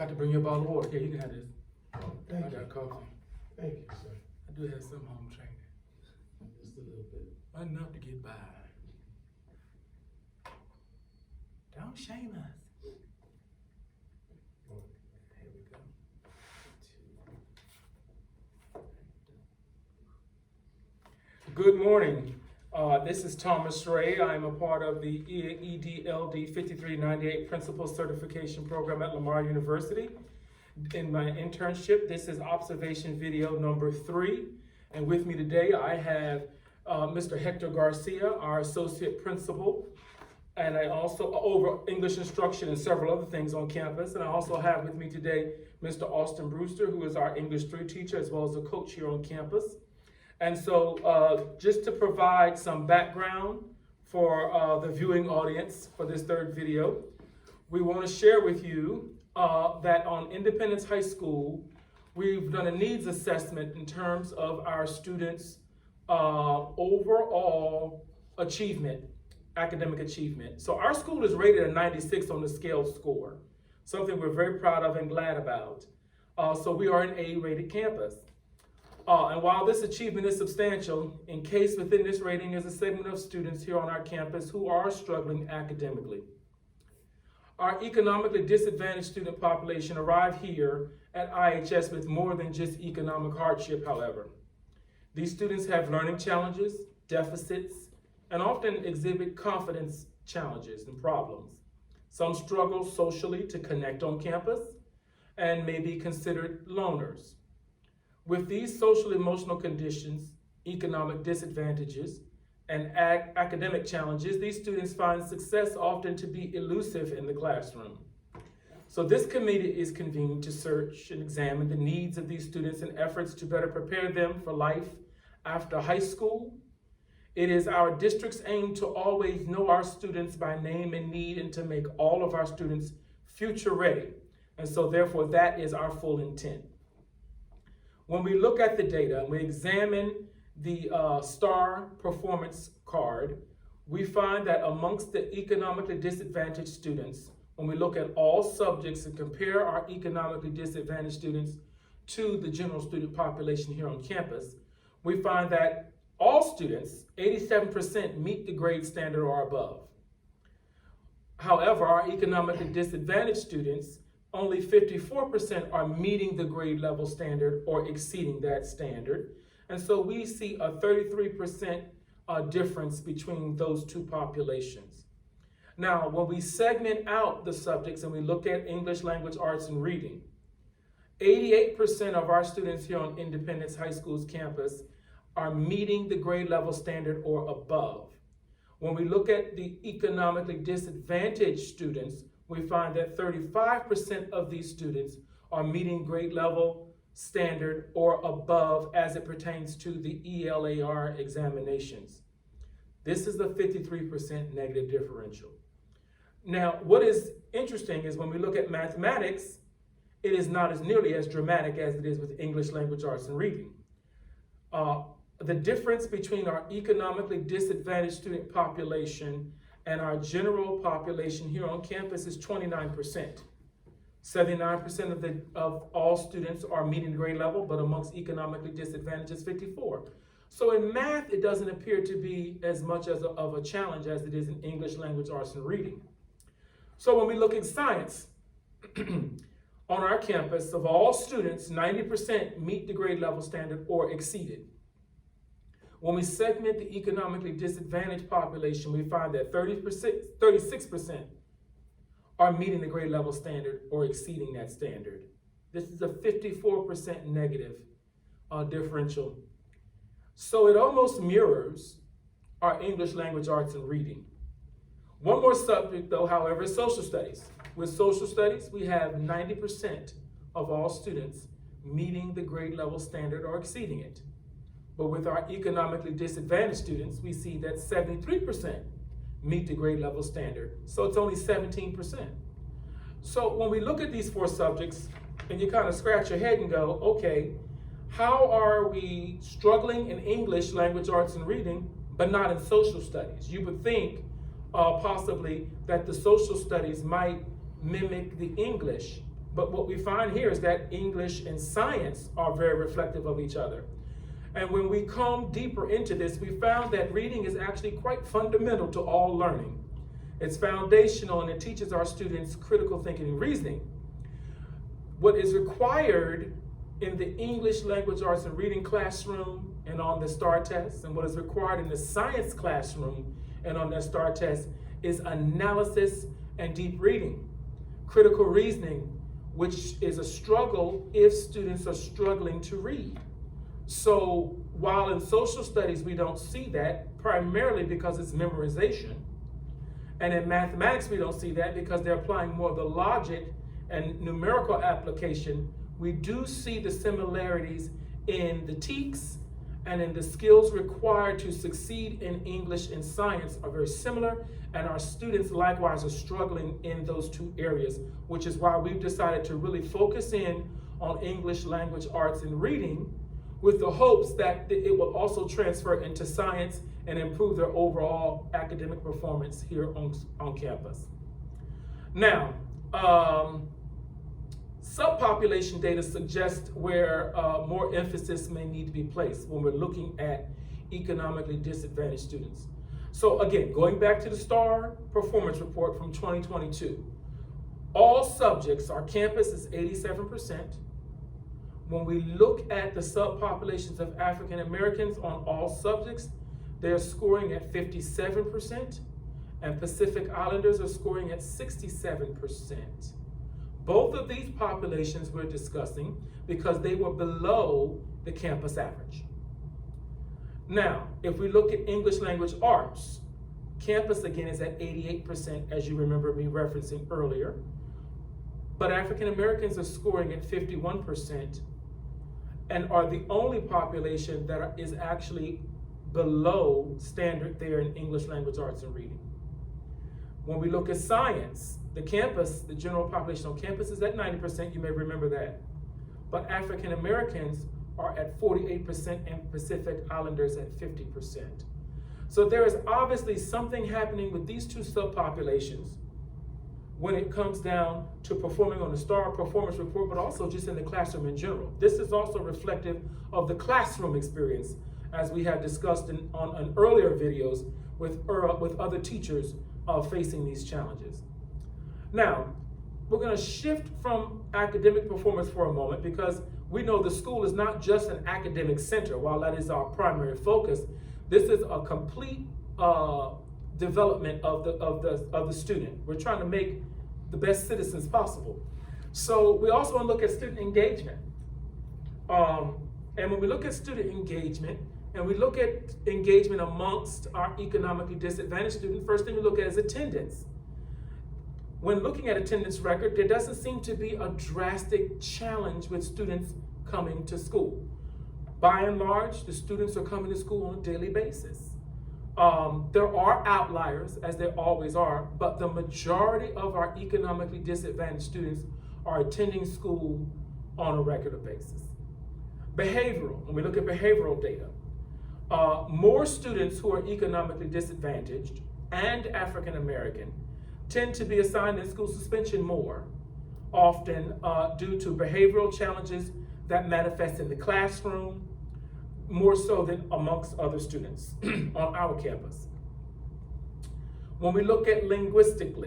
forgot to bring you a bottle of water. Here, you can have this. Thank I you. got coffee. Thank you, sir. I do have some home training. Just a little bit. Enough to get by. Don't shame us. Here we go. Good morning. This is Thomas Ray. I'm a part of the EDLD 5398 Principal Certification Program at Lamar University. In my internship, this is observation video number 3. And with me today, I have Mr. Hector Garcia, our associate principal, and I also over English instruction and several other things on campus. And I also have with me today Mr. Austin Brewster, who is our English 3 teacher as well as a coach here on campus. And so just to provide some background for the viewing audience for this third video, we want to share with you that on Independence High School, we've done a needs assessment in terms of our students' overall achievement, academic achievement. So our school is rated a 96 on the scale score, something we're very proud of and glad about. So we are an A-rated campus. And while this achievement is substantial, encased within this rating is a segment of students here on our campus who are struggling academically. Our economically disadvantaged student population arrive here at IHS with more than just economic hardship, however. These students have learning challenges, deficits, and often exhibit confidence challenges and problems. Some struggle socially to connect on campus and may be considered loners. With these social emotional conditions, economic disadvantages, and academic challenges, these students find success often to be elusive in the classroom. So this committee is convened to search and examine the needs of these students in efforts to better prepare them for life after high school. It is our district's aim to always know our students by name and need and to make all of our students future ready. And so therefore that is our full intent. When we look at the data and we examine the STAR performance card, we find that amongst the economically disadvantaged students, when we look at all subjects and compare our economically disadvantaged students to the general student population here on campus, we find that all students, 87%, meet the grade standard or above. However, our economically disadvantaged students, only 54% are meeting the grade level standard or exceeding that standard. And so we see a 33% difference between those two populations. Now, when we segment out the subjects and we look at English language arts and reading, 88% of our students here on Independence High School's campus are meeting the grade level standard or above. When we look at the economically disadvantaged students, we find that 35% of these students are meeting grade level standard or above as it pertains to the ELAR examinations. This is a 53% negative differential. Now, what is interesting is when we look at mathematics, it is not as nearly as dramatic as it is with English language arts and reading. The difference between our economically disadvantaged student population and our general population here on campus is 29%. 79% of all students are meeting grade level, but amongst economically disadvantaged is 54%. So in math, it doesn't appear to be as much of a challenge as it is in English language arts and reading. So when we look at science, on our campus, of all students, 90% meet the grade level standard or exceed it. When we segment the economically disadvantaged population, we find that 36% are meeting the grade level standard or exceeding that standard. This is a 54% negative differential. So it almost mirrors our English language arts and reading. One more subject though, however, is social studies. With social studies, we have 90% of all students meeting the grade level standard or exceeding it. But with our economically disadvantaged students, we see that 73% meet the grade level standard. So it's only 17%. So when we look at these 4 subjects, and you kind of scratch your head and go, okay, how are we struggling in English, language arts, and reading, but not in social studies? You would think possibly that the social studies might mimic the English But what we find here is that English and science are very reflective of each other. And when we come deeper into this, we found that reading is actually quite fundamental to all learning. It's foundational and it teaches our students critical thinking and reasoning. What is required in the English language arts and reading classroom and on the STAR test, and what is required in the science classroom and on the STAR test, is analysis and deep reading, critical reasoning, which is a struggle if students are struggling to read. So while in social studies we don't see that, primarily because it's memorization, and in mathematics we don't see that because they're applying more of the logic and numerical application, we do see the similarities in the TEKS and in the skills required to succeed in English and science are very similar, and our students likewise are struggling in those two areas, which is why we've decided to really focus in on English language arts and reading with the hopes that it will also transfer into science and improve their overall academic performance here on campus. Now, subpopulation data suggests where more emphasis may need to be placed when we're looking at economically disadvantaged students. So again, going back to the STAR performance report from 2022, all subjects, our campus is 87%. When we look at the subpopulations of African Americans on all subjects, they're scoring at 57%, and Pacific Islanders are scoring at 67%. Both of these populations we're discussing because they were below the campus average. Now, if we look at English language arts, campus again is at 88%, as you remember me referencing earlier, but African Americans are scoring at 51% and are the only population that is actually below standard there in English language arts and reading. When we look at science, the campus, the general population on campus is at 90%, you may remember that. But African Americans are at 48% and Pacific Islanders at 50%. So there is obviously something happening with these two subpopulations when it comes down to performing on the STAR performance report, but also just in the classroom in general. This is also reflective of the classroom experience, as we have discussed on earlier videos with other teachers facing these challenges. Now, we're going to shift from academic performance for a moment because we know the school is not just an academic center. While that is our primary focus, this is a complete development of the student. We're trying to make the best citizens possible. So we also want to look at student engagement. And when we look at student engagement, and we look at engagement amongst our economically disadvantaged students, first thing we look at is attendance. When looking at attendance record, there doesn't seem to be a drastic challenge with students coming to school. By and large, the students are coming to school on a daily basis. There are outliers, as there always are, but the majority of our economically disadvantaged students are attending school on a regular basis. Behavioral, when we look at behavioral data, more students who are economically disadvantaged and African American tend to be assigned in school suspension more often due to behavioral challenges that manifest in the classroom, more so than amongst other students on our campus. When we look at linguistics,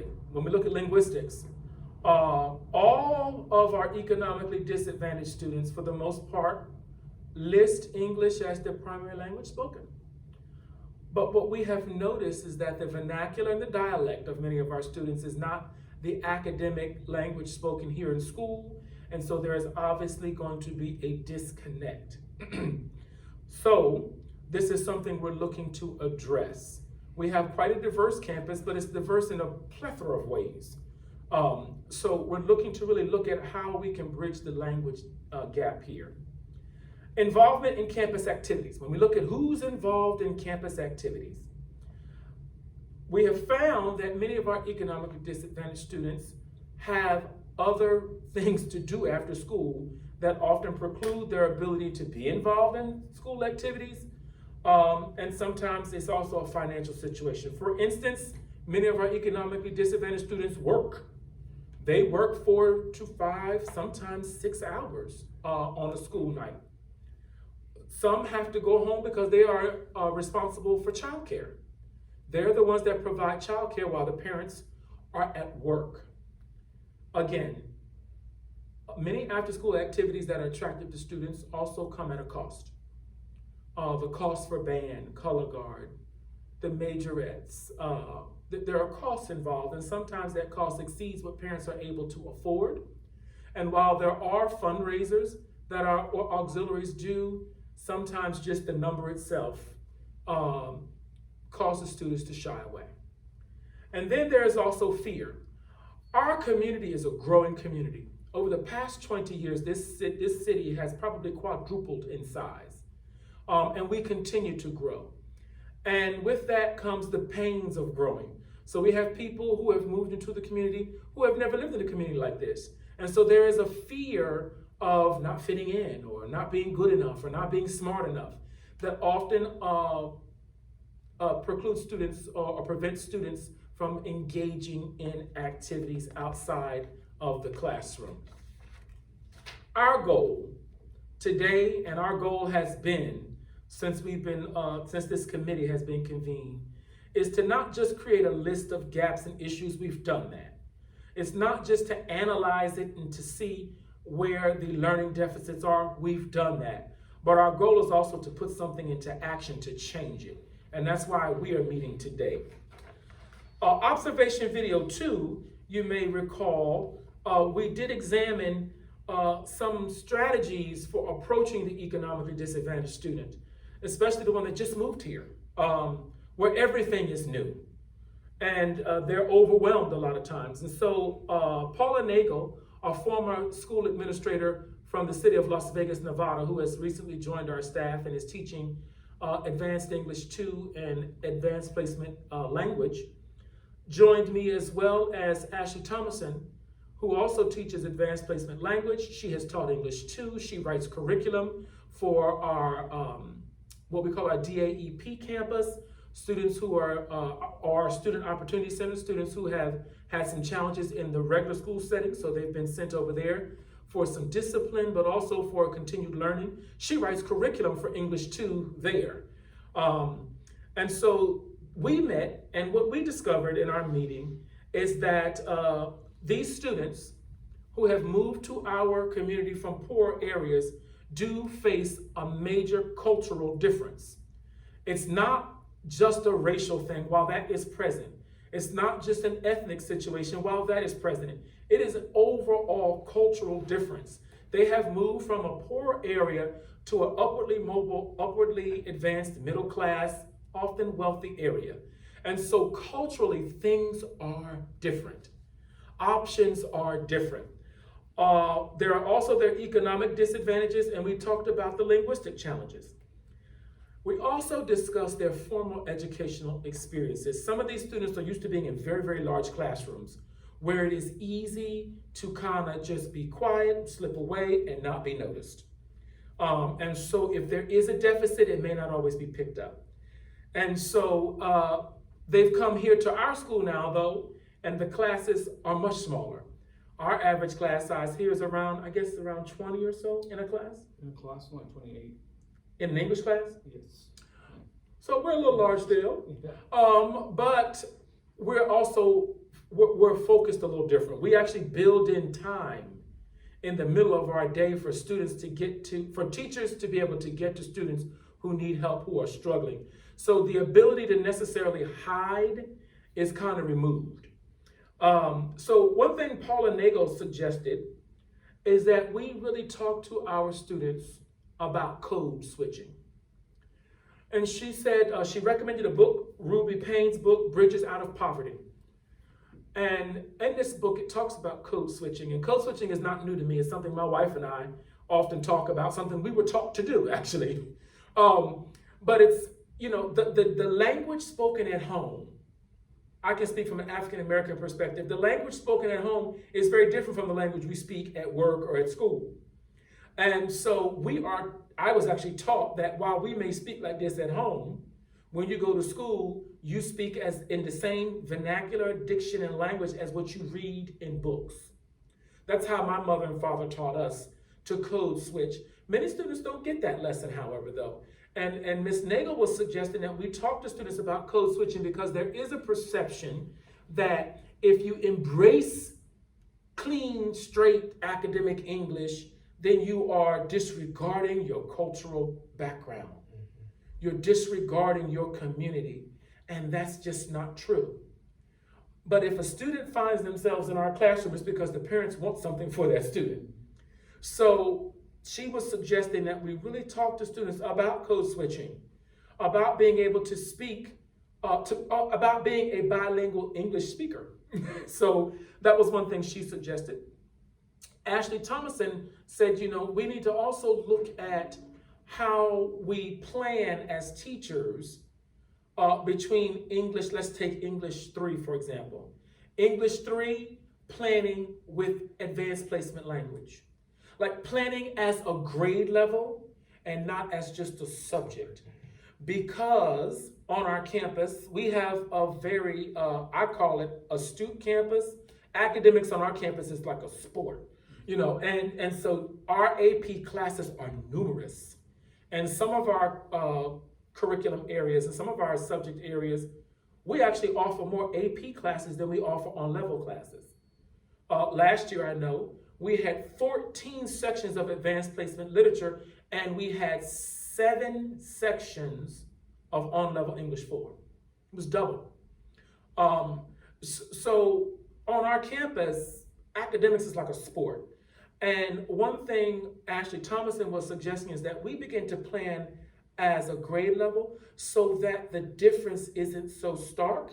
all of our economically disadvantaged students, for the most part, list English as their primary language spoken. But what we have noticed is that the vernacular and the dialect of many of our students is not the academic language spoken here in school, and so there is obviously going to be a disconnect. So this is something we're looking to address. We have quite a diverse campus, but it's diverse in a plethora of ways. So we're looking to really look at how we can bridge the language gap here. Involvement in campus activities. When we look at who's involved in campus activities, we have found that many of our economically disadvantaged students have other things to do after school that often preclude their ability to be involved in school activities. And sometimes it's also a financial situation. For instance, many of our economically disadvantaged students work. They work 4 to 5, sometimes 6 hours on a school night. Some have to go home because they are responsible for childcare. They're the ones that provide childcare while the parents are at work. Again, many after-school activities that are attractive to students also come at a cost. The cost for band, color guard, the majorettes. There are costs involved, and sometimes that cost exceeds what parents are able to afford. And while there are fundraisers that our auxiliaries do, sometimes just the number itself causes students to shy away. And then there's also fear. Our community is a growing community. Over the past 20 years, this city has probably quadrupled in size, and we continue to grow. And with that comes the pains of growing. So we have people who have moved into the community who have never lived in a community like this. And so there is a fear of not fitting in or not being good enough or not being smart enough that often precludes students or prevents students from engaging in activities outside of the classroom. Our goal today, and our goal has been since this committee has been convened, is to not just create a list of gaps and issues. We've done that. It's not just to analyze it and to see where the learning deficits are. We've done that. But our goal is also to put something into action to change it. And that's why we are meeting today. Observation video 2, you may recall, we did examine some strategies for approaching the economically disadvantaged student, especially the one that just moved here, where everything is new and they're overwhelmed a lot of times. And so Paula Nagel, a former school administrator from the city of Las Vegas, Nevada, who has recently joined our staff and is teaching Advanced English 2 and Advanced Placement Language, joined me, as well as Ashley Thomason, who also teaches Advanced Placement Language. She has taught English 2. She writes curriculum for our what we call our DAEP campus, students who are our Student Opportunity Center, students who have had some challenges in the regular school setting, so they've been sent over there for some discipline, but also for continued learning. She writes curriculum for English 2 there. And so we met, and what we discovered in our meeting is that these students who have moved to our community from poor areas do face a major cultural difference. It's not just a racial thing, while that is present. It's not just an ethnic situation, while that is present. It is an overall cultural difference. They have moved from a poor area to an upwardly mobile, upwardly advanced, middle class, often wealthy area. And so culturally, things are different. Options are different. There are also their economic disadvantages, and we talked about the linguistic challenges. We also discussed their formal educational experiences. Some of these students are used to being in very, very large classrooms where it is easy to kind of just be quiet, slip away, and not be noticed. And so if there is a deficit, it may not always be picked up. And so they've come here to our school now, though, and the classes are much smaller. Our average class size here is around 20 or so in a class. In class 128. In an English class? Yes. So we're a little large still, Yeah. but we're focused a little different. We actually build in time in the middle of our day for teachers to be able to get to students who need help, who are struggling. So the ability to necessarily hide is kind of removed. So one thing Paula Nagel suggested is that we really talk to our students about code switching. And she said, she recommended a book, Ruby Payne's book, Bridges Out of Poverty. And in this book, it talks about code switching. And code switching is not new to me. It's something my wife and I often talk about, something we were taught to do, actually. But it's, the language spoken at home, I can speak from an African-American perspective. The language spoken at home is very different from the language we speak at work or at school. And so I was actually taught that while we may speak like this at home, when you go to school, you speak as in the same vernacular, diction, and language as what you read in books. That's how my mother and father taught us to code switch. Many students don't get that lesson, however, though. And Ms. Nagel was suggesting that we talk to students about code switching because there is a perception that if you embrace clean, straight academic English, then you are disregarding your cultural background. You're disregarding your community, and that's just not true. But if a student finds themselves in our classroom, it's because the parents want something for that student. So she was suggesting that we really talk to students about code switching, about being able to speak, about being a bilingual English speaker. So that was one thing she suggested. Ashley Thomason said, we need to also look at how we plan as teachers between English. Let's take English 3, for example. English 3, planning with advanced placement language. Like planning as a grade level and not as just a subject. Because on our campus, we have a very, I call it astute campus. Academics on our campus is like a sport, and so our AP classes are numerous. And some of our curriculum areas and some of our subject areas, we actually offer more AP classes than we offer on-level classes. Last year, I know, we had 14 sections of advanced placement literature, and we had 7 sections of on-level English 4. It was double. So on our campus, academics is like a sport. And one thing Ashley Thomason was suggesting is that we begin to plan as a grade level so that the difference isn't so stark,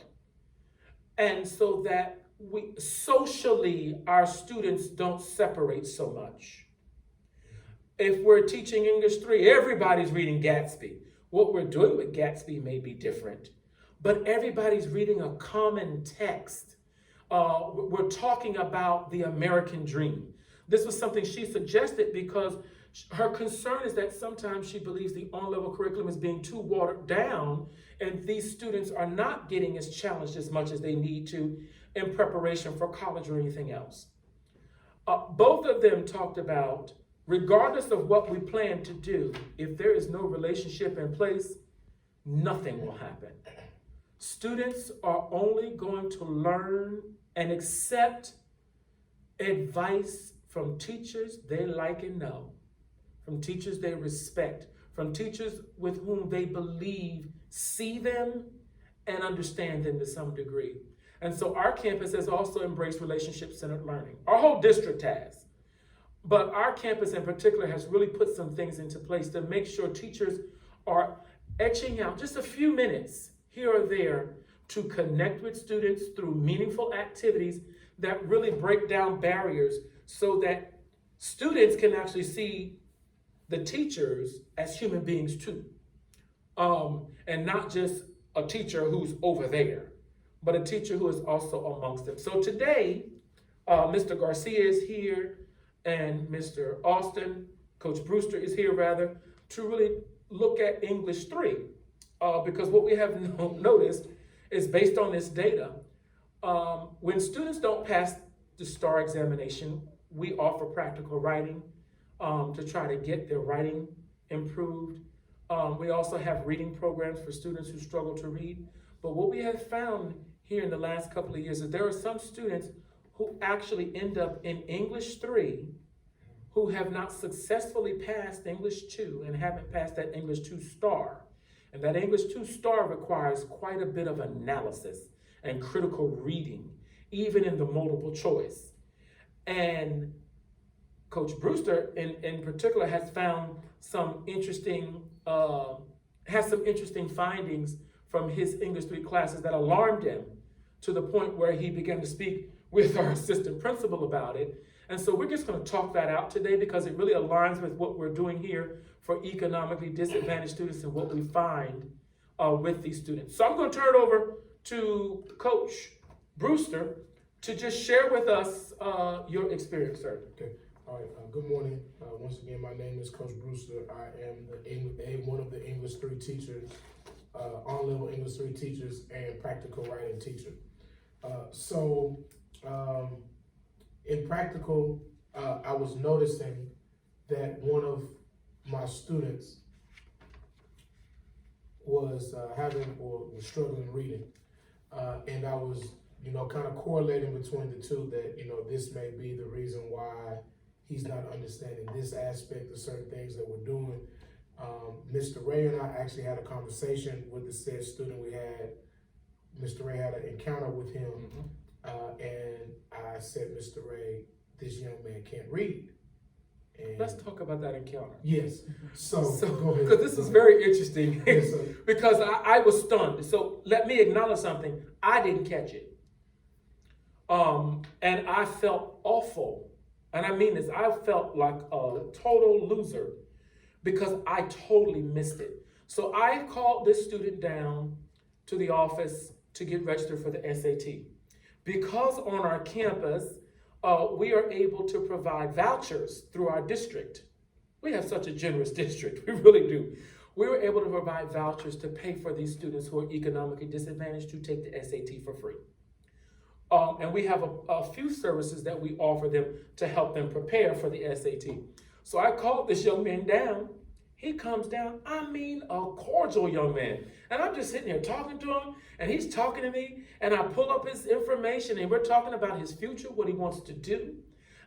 and so that we socially our students don't separate so much. If we're teaching English 3, everybody's reading Gatsby. What we're doing with Gatsby may be different, but everybody's reading a common text. We're talking about the American dream. This was something she suggested because her concern is that sometimes she believes the on-level curriculum is being too watered down, and these students are not getting as challenged as much as they need to in preparation for college or anything else. Both of them talked about, regardless of what we plan to do, if there is no relationship in place, nothing will happen. Students are only going to learn and accept advice from teachers they like and know, from teachers they respect, from teachers with whom they believe see them and understand them to some degree. And so our campus has also embraced relationship-centered learning. Our whole district has. But our campus in particular has really put some things into place to make sure teachers are etching out just a few minutes here or there to connect with students through meaningful activities that really break down barriers so that students can actually see the teachers as human beings too. And not just a teacher who's over there, but a teacher who is also amongst them. So today, Mr. Garcia is here and Mr. Austin, Coach Brewster is here rather, to really look at English 3. Because what we have noticed is based on this data, when students don't pass the STAR examination, we offer practical writing to try to get their writing improved. We also have reading programs for students who struggle to read. But what we have found here in the last couple of years is there are some students who actually end up in English 3 who have not successfully passed English 2 and haven't passed that English 2 STAR. And that English 2 STAR requires quite a bit of analysis and critical reading, even in the multiple choice. And Coach Brewster in particular has found some interesting, findings from his English 3 classes that alarmed him to the point where he began to speak with our assistant principal about it. And so we're just going to talk that out today because it really aligns with what we're doing here for economically disadvantaged students and what we find with these students. So I'm going to turn it over to Coach Brewster to just share with us your experience, sir. Okay. All right. Good morning. Once again, my name is Coach Brewster. I am one of the English 3 teachers, on-level English 3 teachers and practical writing teacher. In practical, I was noticing that one of my students was was struggling reading, and I was, kind of correlating between the two that, this may be the reason why he's not understanding this aspect of certain things that we're doing. Mr. Ray and I actually had a conversation with the said student. Mr. Ray had an encounter with him, and I said, Mr. Ray, this young man can't read. And Let's talk about that encounter. yes. So go ahead. Because this is very interesting. Yes, sir. Because I was stunned. So let me acknowledge something. I didn't catch it. And I felt awful. And I mean this, I felt like a total loser because I totally missed it. So I called this student down to the office to get registered for the SAT. Because on our campus, we are able to provide vouchers through our district. We have such a generous district, we really do. We were able to provide vouchers to pay for these students who are economically disadvantaged to take the SAT for free. And we have a few services that we offer them to help them prepare for the SAT. So I called this young man down. He comes down, I mean a cordial young man. And I'm just sitting here talking to him, and he's talking to me, and I pull up his information, and we're talking about his future, what he wants to do.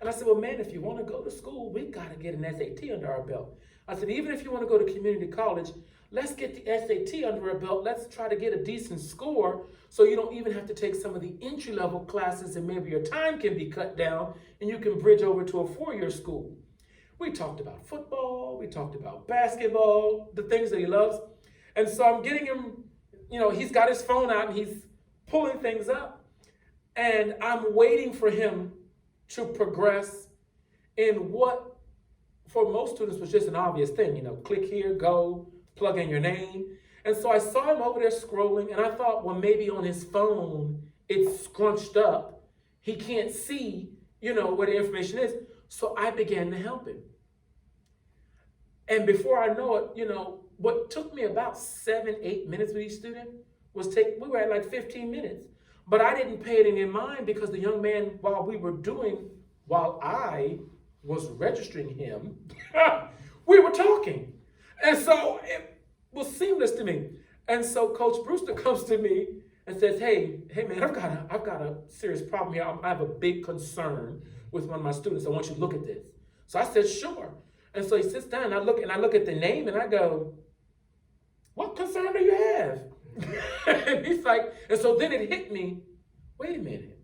And I said, well, man, if you want to go to school, we got to get an SAT under our belt. I said, even if you want to go to community college, let's get the SAT under our belt. Let's try to get a decent score so you don't even have to take some of the entry-level classes, and maybe your time can be cut down, and you can bridge over to a four-year school. We talked about football, we talked about basketball, the things that he loves. And so I'm getting him, he's got his phone out and he's pulling things up. And I'm waiting for him to progress in what, for most students, was just an obvious thing. Click here, go, plug in your name. And so I saw him over there scrolling, and I thought, well, maybe on his phone, it's scrunched up. He can't see, where the information is. So I began to help him. And before I know it, what took me about 7-8 minutes with each student we were at like 15 minutes. But I didn't pay it any mind because the young man, while I was registering him, we were talking. And so it was seamless to me. And so Coach Brewster comes to me and says, hey man, I've got a serious problem here. I have a big concern with one of my students. I want you to look at this. So I said, sure. And so he sits down and I look at the name and I go, what concern do you have? And he's like, and so then it hit me, wait a minute.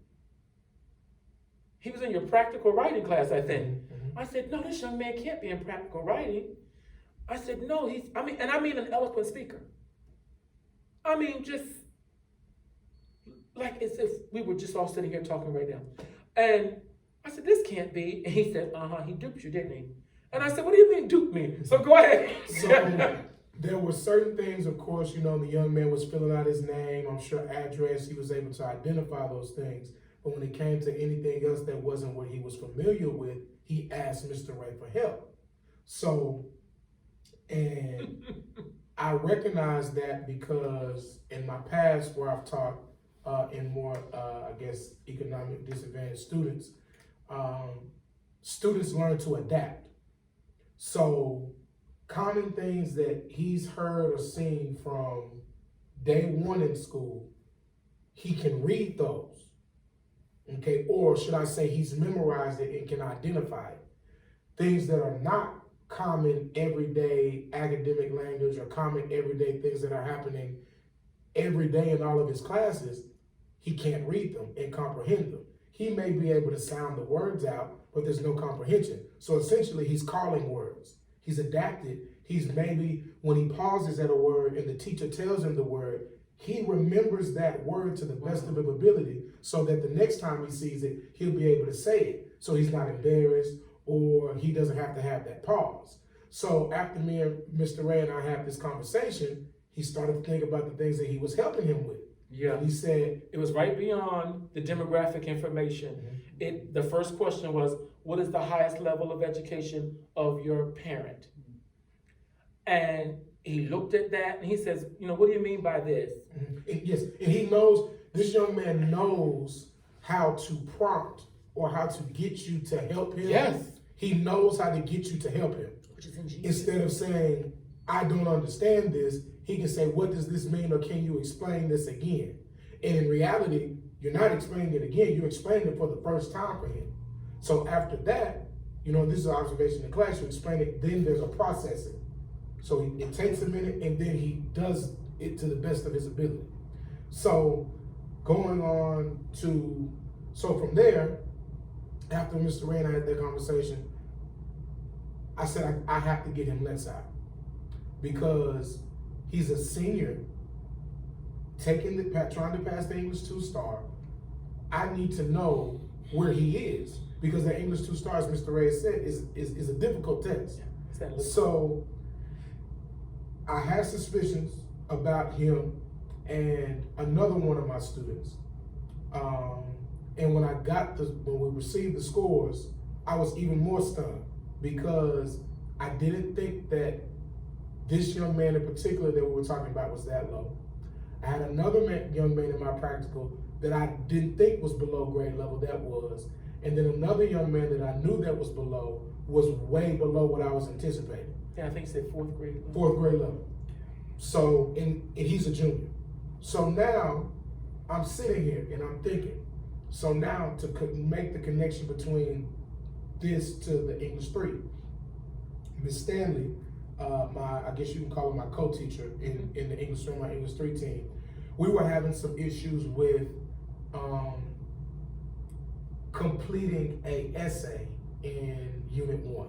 He was in your practical writing class, I think. Mm-hmm. I said, no, this young man can't be in practical writing. I said, no, I mean an eloquent speaker. I mean, just like as if we were just all sitting here talking right now. And I said, this can't be. And he said, he duped you, didn't he? And I said, what do you mean dupe me? So go ahead. So there were certain things, of course, the young man was filling out his name, I'm sure address, he was able to identify those things. But when it came to anything else that wasn't what he was familiar with, he asked Mr. Ray for help. So, and I recognize that because in my past where I've taught in more, economic disadvantaged students, students learn to adapt. So common things that he's heard or seen from day one in school, he can read those, okay? Or should I say he's memorized it and can identify it. Things that are not common everyday academic language or common everyday things that are happening every day in all of his classes, he can't read them and comprehend them. He may be able to sound the words out, but there's no comprehension. So essentially he's calling words. He's adapted. He's maybe, when he pauses at a word and the teacher tells him the word, he remembers that word to the best of his ability so that the next time he sees it, he'll be able to say it. So he's not embarrassed or he doesn't have to have that pause. So after me and Mr. Ray and I had this conversation, he started to think about the things that he was helping him with. Yeah. And he said, it was right beyond the demographic information. Mm-hmm. The first question was, what is the highest level of education of your parent? And he looked at that and he says, what do you mean by this? Mm-hmm. Yes, and he knows, this young man knows how to prompt or how to get you to help him. Yes. He knows how to get you to help him. Which is ingenious. Instead of saying, I don't understand this, he can say, what does this mean, or can you explain this again? And in reality, you're not explaining it again, you're explaining it for the first time for him. So after that, this is an observation in class, you explain it, then there's a processing. So it takes a minute, and then he does it to the best of his ability. So going on to, so from there, after Mr. Ray and I had that conversation, I said I have to get him let out, because he's a senior trying to pass the English 2-star. I need to know where he is, because the English 2-star, as Mr. Ray said, is a difficult test. Yeah, so I had suspicions about him and another one of my students. And when we received the scores, I was even more stunned, because I didn't think that this young man in particular that we were talking about was that low. I had another young man in my practical that I didn't think was below grade level, that was. And then another young man that I knew that was way below what I was anticipating. Yeah, I think you said 4th grade level. 4th grade level. So, and he's a junior. So now I'm sitting here and I'm thinking, so now to make the connection between this to the English 3, Miss Stanley, I guess you can call her my co-teacher in the English 3, my English 3 team, we were having some issues with completing an essay in Unit 1.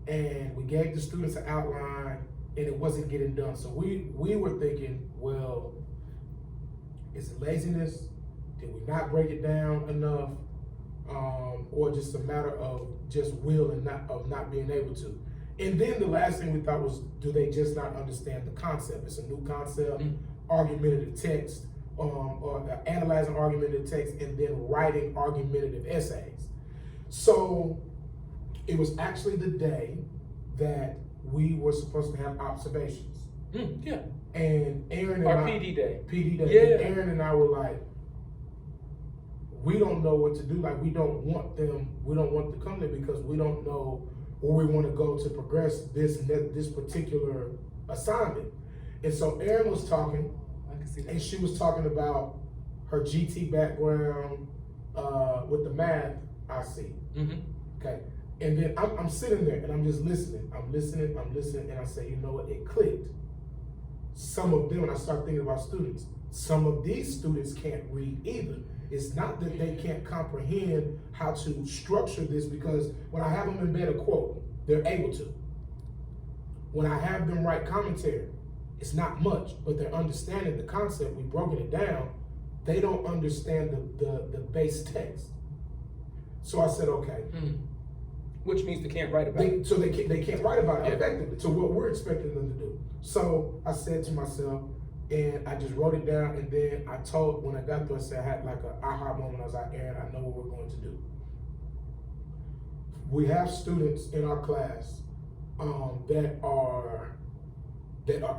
And we gave the students an outline, and it wasn't getting done. So we were thinking, well, is it laziness? Did we not break it down enough? Or just a matter of just will and not being able to? And then the last thing we thought was, do they just not understand the concept? It's a new concept, argumentative text, or analyzing argumentative text, and then writing argumentative essays. So it was actually the day that we were supposed to have observations. Yeah. And Aaron and Our I, PD day. Yeah. And Aaron and I were like, we don't know what to do. Like, we don't want to come there, because we don't know where we want to go to progress this particular assignment. And so Aaron was talking, I can see that. and she was talking about her GT background with the math I see. Okay. And then I'm sitting there and I'm just listening. I'm listening, and I say, you know what, it clicked. Some of them, and I start thinking about students, some of these students can't read either. It's not that they can't comprehend how to structure this, because when I have them embed a quote, they're able to. When I have them write commentary, it's not much, but they're understanding the concept. We've broken it down. They don't understand the base text. So I said, okay. Which means they can't write about it. So they can't write about it effectively to what we're expecting them to do. So I said to myself, and I just wrote it down, and then when I got there, I said, I had like an aha moment. I was like, Aaron, I know what we're going to do. We have students in our class that are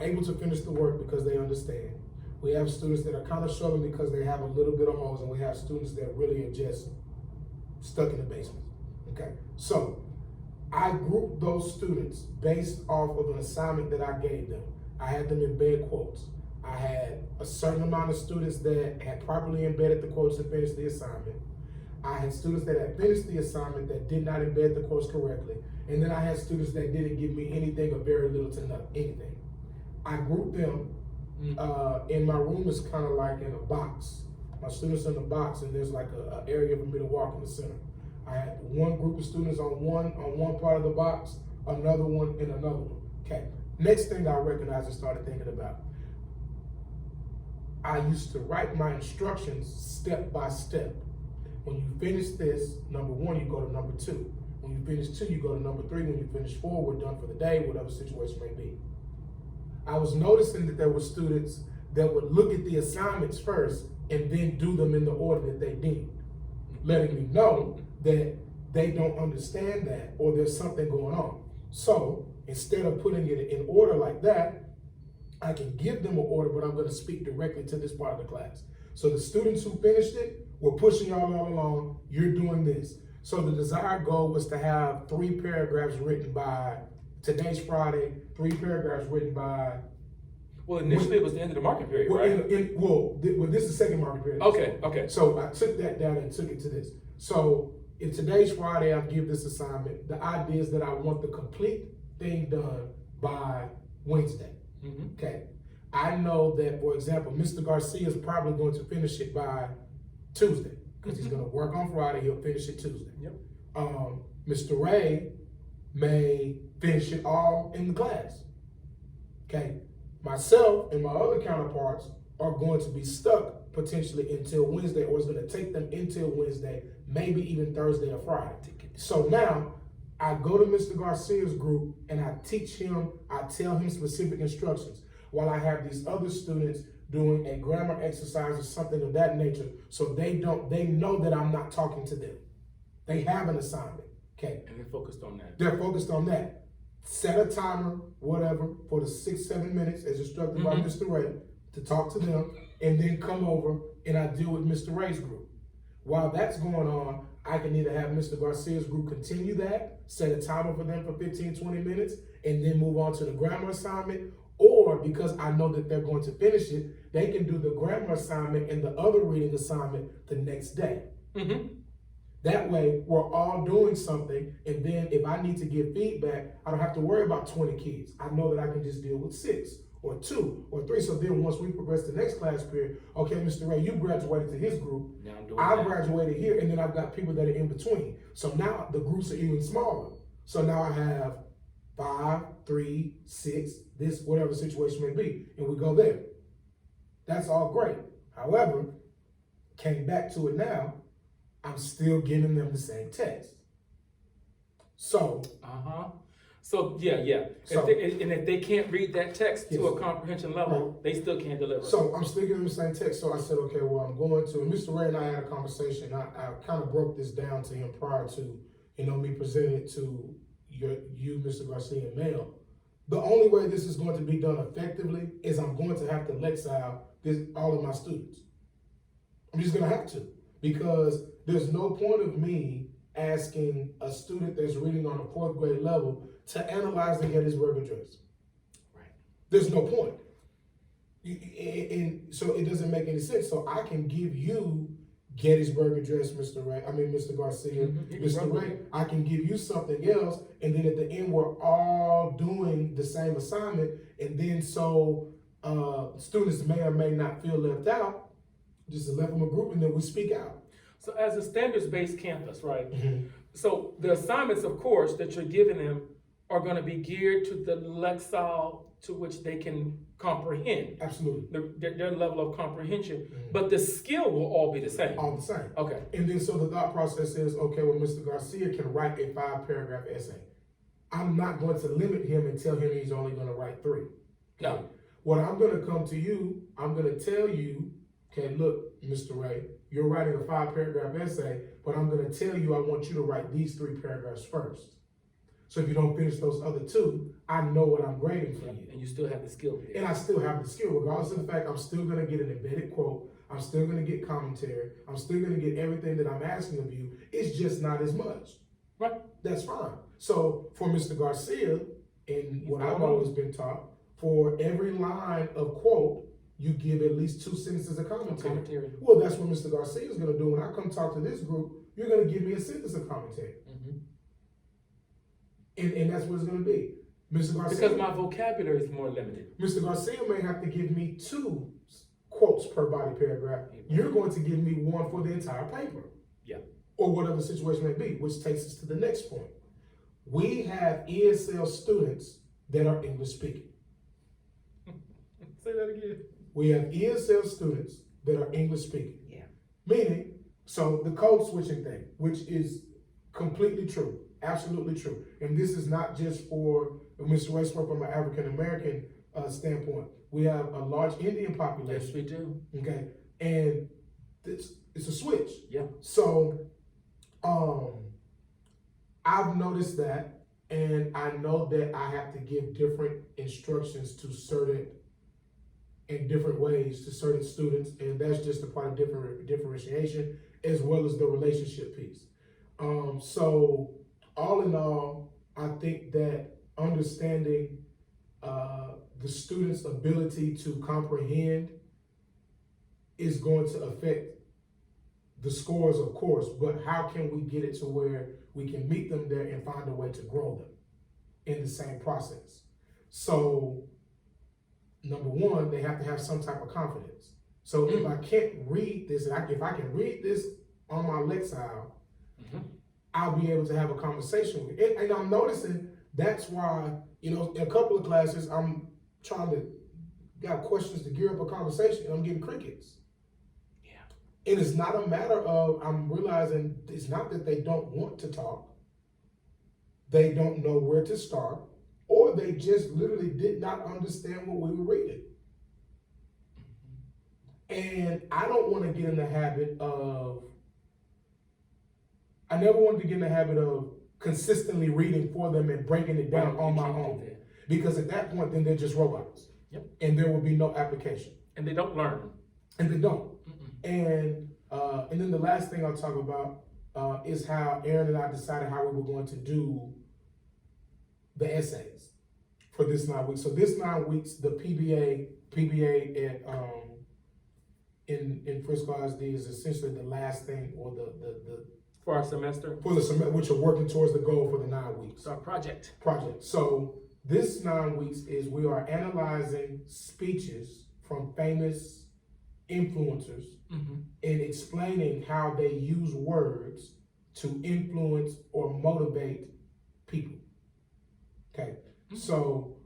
able to finish the work because they understand. We have students that are kind of struggling because they have a little bit of holes, and we have students that really are just stuck in the basement. Okay, so I grouped those students based off of an assignment that I gave them. I had them embed quotes. I had a certain amount of students that had properly embedded the quotes and finished the assignment. I had students that had finished the assignment that did not embed the quotes correctly. And then I had students that didn't give me anything or very little to nothing, anything. I grouped them in my room is kind of like in a box. My students in the box, and there's like an area for me to walk in the center. I had one group of students on one part of the box, another one in another one. Okay. Next thing I recognized and started thinking about, I used to write my instructions step by step. When you finish this, number 1, you go to number 2. When you finish 2, you go to number 3. When you finish 4, we're done for the day, whatever the situation may be. I was noticing that there were students that would look at the assignments first and then do them in the order that they did, letting me know that they don't understand that, or there's something going on. So instead of putting it in order like that, I can give them an order, but I'm going to speak directly to this part of the class. So the students who finished it, we're pushing y'all all along. You're doing this. So the desired goal was to have 3 paragraphs written by today's Friday, 3 paragraphs written by. Well, initially it was the end of the market period, Well, right? this is the second market period. Okay. So I took that down and took it to this. So if today's Friday, I give this assignment. The idea is that I want the complete thing done by Wednesday. Mm-hmm. Okay. I know that, for example, Mr. Garcia is probably going to finish it by Tuesday because he's going to work on Friday. He'll finish it Tuesday. Yep. Mr. Ray may finish it all in the class. Okay. Myself and my other counterparts are going to be stuck potentially until Wednesday, or it's going to take them until Wednesday, maybe even Thursday or Friday. So now I go to Mr. Garcia's group and I teach him, I tell him specific instructions while I have these other students doing a grammar exercise or something of that nature. So they know that I'm not talking to them. They have an assignment. Okay. And they're focused on that. They're focused on that. Set a timer, whatever, for the 6-7 minutes as instructed by Mr. Ray to talk to them, and then come over and I deal with Mr. Ray's group. While that's going on, I can either have Mr. Garcia's group continue that, set a timer for them for 15-20 minutes, and then move on to the grammar assignment, or because I know that they're going to finish it, they can do the grammar assignment and the other reading assignment the next day. Mm-hmm. That way, we're all doing something, and then if I need to give feedback, I don't have to worry about 20 kids. I know that I can just deal with 6 or 2 or 3. So then once we progress to the next class period, okay, Mr. Ray, you graduated to his group. Now I'm doing I that. graduated here, and then I've got people that are in between. So now the groups are even smaller. So now I have 5, 3, 6, this, whatever situation may be, and we go there. That's all great. However, came back to it now, I'm still giving them the same text. So. So yeah. So- If they can't read that text to Yes. a comprehension level, they still can't deliver. So I'm still giving them the same text. So I said, okay, well, I'm going to, and Mr. Ray and I had a conversation. I kind of broke this down to him prior to, me presenting it to you, Mr. Garcia, and Mel. The only way this is going to be done effectively is I'm going to have to Lexile all of my students. I'm just going to have to, because there's no point of me asking a student that's reading on a 4th grade level to analyze the Gettysburg Address. Right. There's no point. And so it doesn't make any sense. So I can give you Gettysburg Address, Mr. Garcia, Mr. Ray. I can give you something else, and then at the end we're all doing the same assignment, and then so students may or may not feel left out. Just left them a group, and then we speak out. So as a standards-based campus, right? Mm-hmm. So the assignments, of course, that you're giving them are going to be geared to the lexile to which they can comprehend. Absolutely. Their level of comprehension, but the skill will all be the same. All the same. Okay. And then so the thought process is, okay, well, Mr. Garcia can write a 5-paragraph essay. I'm not going to limit him and tell him he's only going to write 3. No. What I'm going to come to you, I'm going to tell you, okay, look, Mr. Ray, you're writing a 5-paragraph essay, but I'm going to tell you I want you to write these 3 paragraphs first. So if you don't finish those other 2, I know what I'm grading for you. And you still have the skill there. And I still have the skill, regardless of the fact I'm still going to get an embedded quote. I'm still going to get commentary. I'm still going to get everything that I'm asking of you. It's just not as much. Right. That's fine. So for Mr. Garcia, and what I've always been taught, for every line of quote, you give at least 2 sentences of commentary. Well, that's what Mr. Garcia is going to do. When I come talk to this group, you're going to give me a sentence of commentary. Mm-hmm. And that's what it's going to be. Mr. Garcia, because my vocabulary is more limited. Mr. Garcia may have to give me 2 quotes per body paragraph. You're going to give me 1 for the entire paper. Yeah. Or whatever the situation may be, which takes us to the next point. We have ESL students that are English speaking. Say that again. We have ESL students that are English speaking. Yeah. Meaning, so the code switching thing, which is completely true, absolutely true. And this is not just for Mr. Westbrook from an African American standpoint. We have a large Indian population. Yes, we do. Okay, and it's a switch. Yeah. So, I've noticed that, and I know that I have to give different instructions to certain in different ways to certain students, and that's just a part of differentiation as well as the relationship piece. So all in all, I think that understanding the student's ability to comprehend is going to affect the scores, of course, but how can we get it to where we can meet them there and find a way to grow them in the same process? So, number one, they have to have some type of confidence. So if I can't read this, if I can read this on my Lexile, I'll be able to have a conversation with it. And I'm noticing that's why, in a couple of classes, I'm trying to got questions to gear up a conversation, and I'm getting crickets. And it's not a matter of, I'm realizing it's not that they don't want to talk, they don't know where to start, or they just literally did not understand what we were reading. And I don't want to get in the habit of, I never wanted to get in the habit of consistently reading for them and breaking it down on my own. Because at that point, then they're just robots. Yep. And there will be no application. And they don't learn. And they don't. And then the last thing I'll talk about is how Aaron and I decided how we were going to do the essays for this 9 weeks. So this 9 weeks, the PBA at in Frisco ISD is essentially the last thing, or the For our semester? for the semester, which are working towards the goal for the 9 weeks. It's our project. So this 9 weeks is we are analyzing speeches from famous influencers and explaining how they use words to influence or motivate people. Okay, so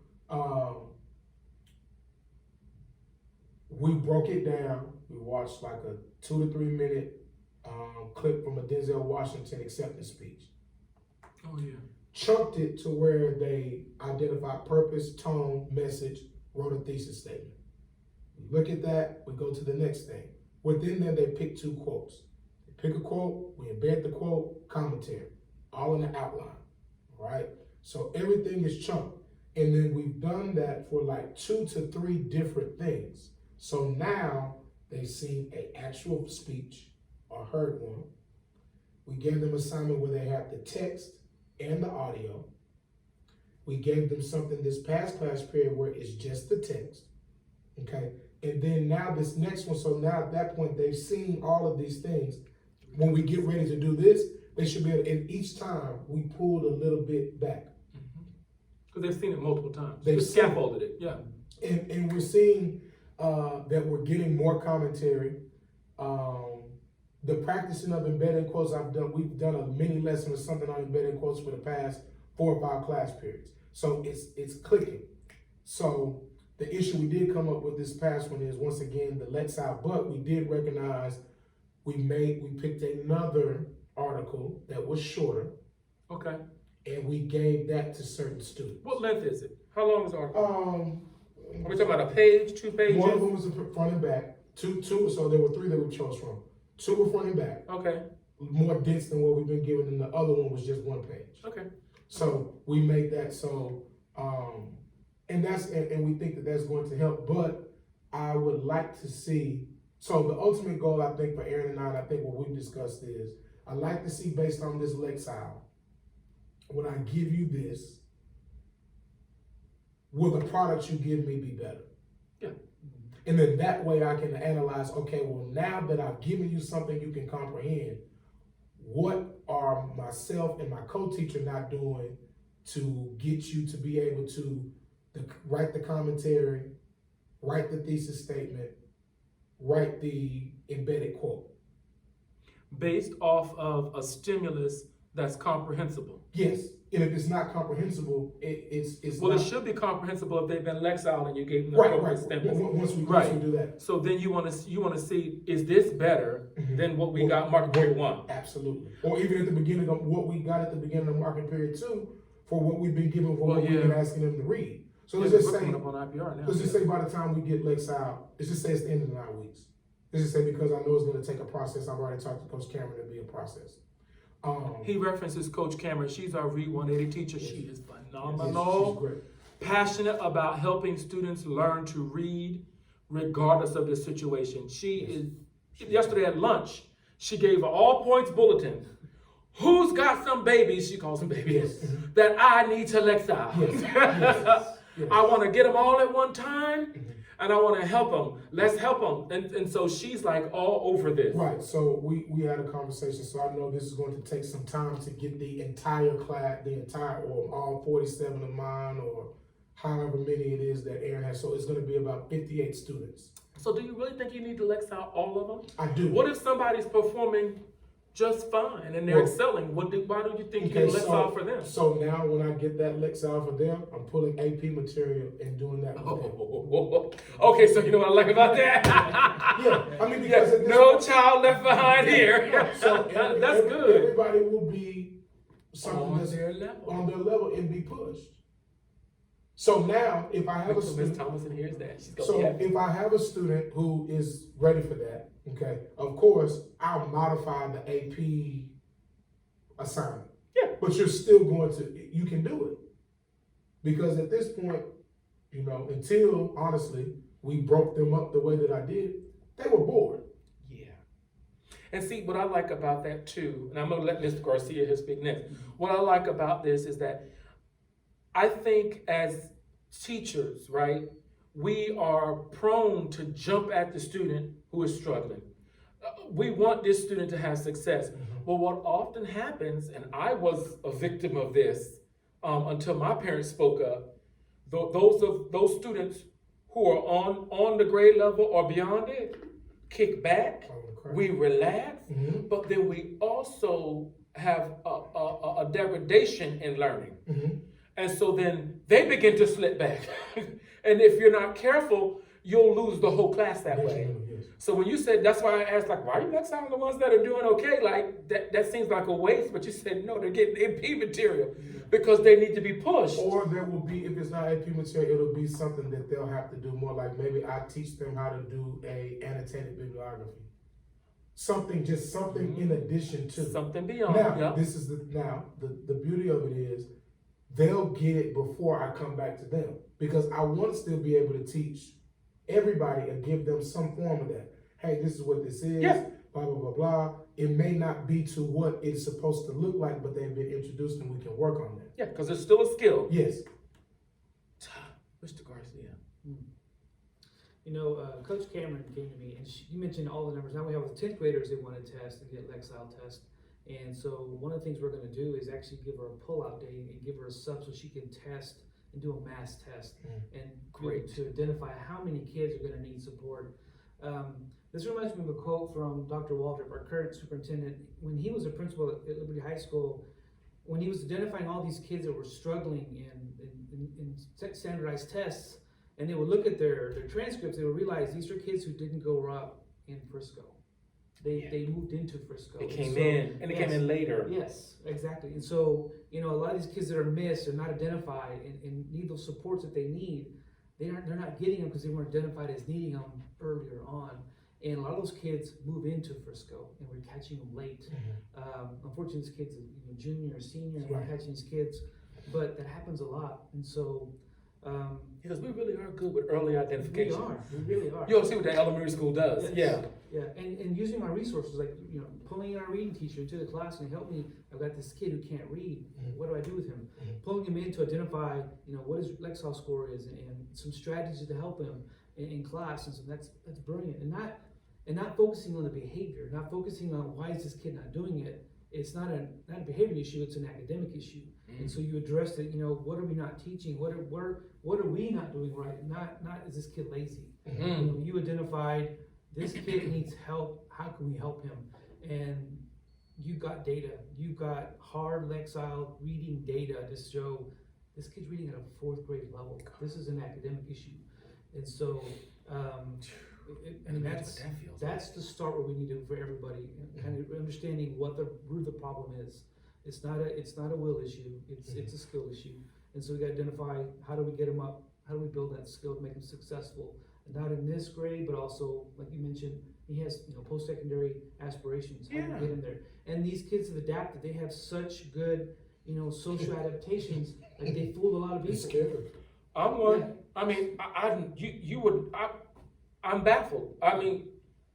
we broke it down. We watched like a 2 to 3 minute clip from a Denzel Washington acceptance speech. Oh yeah. Chunked it to where they identified purpose, tone, message, wrote a thesis statement. We look at that, we go to the next thing. Within there, they pick 2 quotes. They pick a quote, we embed the quote, commentary, all in the outline, all right? So everything is chunked. And then we've done that for like 2 to 3 different things. So now they've seen an actual speech or heard one. We gave them an assignment where they have the text and the audio. We gave them something this past class period where it's just the text, okay? And then now this next one, so now at that point, they've seen all of these things. When we get ready to do this, they should be able, and each time we pulled a little bit back. Because they've seen it multiple times. They've scaffolded it, yeah. And we're seeing that we're getting more commentary. The practicing of embedding quotes we've done a mini lesson or something on embedding quotes for the past 4 or 5 class periods. So it's clicking. So the issue we did come up with this past one is, once again, the Lexile, but we did recognize we picked another article that was shorter. Okay. And we gave that to certain students. What length is it? How long is the article? Are we talking about a page, 2 pages? One of them was front and back. Two, so there were 3 that we chose from. 2 were front and back. Okay. More dense than what we've been given, and the other one was just 1 page. Okay. So we made that so, and we think that that's going to help. But I would like to see. So the ultimate goal, I think, for Aaron and I think what we've discussed is, I'd like to see, based on this Lexile, when I give you this, will the product you give me be better? Yeah. And then that way I can analyze, okay, well, now that I've given you something you can comprehend, what are myself and my co-teacher not doing to get you to be able to write the commentary, write the thesis statement, write the embedded quote? Based off of a stimulus that's comprehensible. Yes, and if it's not comprehensible, it's well, not. It should be comprehensible if they've been Lexile and you gave them the Right. appropriate stimulus. Once we do that. So then you want to see, is this better than what we got market period 1? Absolutely. Or even at the beginning of what we got at the beginning of market period 2 for what we've been given for what we've been asking them to read. So let's just say, up on IPR now. let's just say by the time we get Lexile, let's just say it's the end of the 9 weeks. Let's just say, because I know it's going to take a process. I've already talked to Coach Cameron, it'll be a process. He references Coach Cameron. She's our Read 180 teacher. Yes. She is She's phenomenal. great. Passionate about helping students learn to read, regardless of the situation. Yesterday at lunch, she gave an all points bulletin. Who's got some babies, she calls them babies, that I need to exile? I want to get them all at one time, and I want to help them. Let's help them. And so she's like all over this. Right. So we had a conversation. So I know this is going to take some time to get the entire class, or all 47 of mine, or however many it is that Aaron has. So it's going to be about 58 students. So do you really think you need to exile all of them? I do. What if somebody's performing just fine and they're excelling? Why do you think you can Lexile for them? So now when I get that Lexile for them, I'm pulling AP material and doing that with them. Okay, so you know what I like about that? Yeah, I mean, because no child left behind here. So that's good. Everybody will be something On that's their level. on their level and be pushed. So now, if I have a Miss student, Thomason hears that. She's so gonna if I have a student who is ready for that, okay, of course, I'll modify the AP assignment. Yeah. But you're still going to, you can do it. Because at this point, you know, until, honestly, we broke them up the way that I did, they were bored. Yeah. And see, what I like about that too, and I'm going to let Mr. Garcia here speak next. What I like about this is that I think as teachers, right, we are prone to jump at the student who is struggling. We want this student to have success. But what often happens, and I was a victim of this until my parents spoke up, those students who are on the grade level or beyond it, kick back, we relax, but then we also have a degradation in learning. And so then they begin to slip back. And if you're not careful, you'll lose the whole class that way. So when you said, that's why I asked, like, why are you exiling the ones that are doing okay? Like, that seems like a waste, but you said, no, they're getting AP material because they need to be pushed. Or there will be, if it's not AP material, it'll be something that they'll have to do more, like maybe I teach them how to do a annotated bibliography. Something in addition to. Something beyond. Now, the beauty of it is, they'll get it before I come back to them. Because I want to still be able to teach everybody and give them some form of that. Hey, this is what this is, blah, blah, blah, blah. It may not be to what it's supposed to look like, but they've been introduced and we can work on that. Yeah, because it's still a skill. Yes. Mr. Garcia. You know, Coach Cameron came to me and you mentioned all the numbers. Now we have with 10th graders, they want to test and get Lexile test. And so one of the things we're going to do is actually give her a pull-out day and give her a sub so she can test and do a mass test and Great. to identify how many kids are going to need support. This reminds me of a quote from Dr. Waldrop, our current superintendent. When he was a principal at Liberty High School, when he was identifying all these kids that were struggling in standardized tests, and they would look at their transcripts, they would realize these are kids who didn't grow up in Frisco. They moved into Frisco. They came in later. Yes, exactly. And so, you know, a lot of these kids that are missed or not identified and need those supports that they need, they're not getting them because they weren't identified as needing them earlier on. And a lot of those kids move into Frisco, and we're catching them late. Unfortunately, these kids are junior or senior, and we're catching these kids, but that happens a lot. And so, because we really are good with early identification. We really are. You'll see what the elementary school does. Yes. Yeah, and using our resources, like, you know, pulling in our reading teacher into the class and help me. I've got this kid who can't read. What do I do with him? Pulling him in to identify, you know, what his Lexile score is and some strategies to help him in class. And so that's brilliant. And not focusing on the behavior, not focusing on why is this kid not doing it. It's not a behavior issue, it's an academic issue. And so you address it, you know, what are we not teaching? What are we not doing right? Not is this kid lazy? You know, you identified this kid needs help, how can we help him? And you got data, you got hard Lexile reading data to show this kid's reading at a 4th grade level. This is an academic issue. And so, that's the start where we need to for everybody, kind of understanding what the root of the problem is. It's not a will issue. It's a skill issue. And so we got to identify how do we get them up? How do we build that skill to make them successful? And not in this grade, but also, like you mentioned, he has, you know, post-secondary aspirations. How do we get him there? And these kids have adapted. They have such good, you know, social adaptations. Like they fooled a lot of people. Scared. I'm one. I mean, I'm baffled. I mean,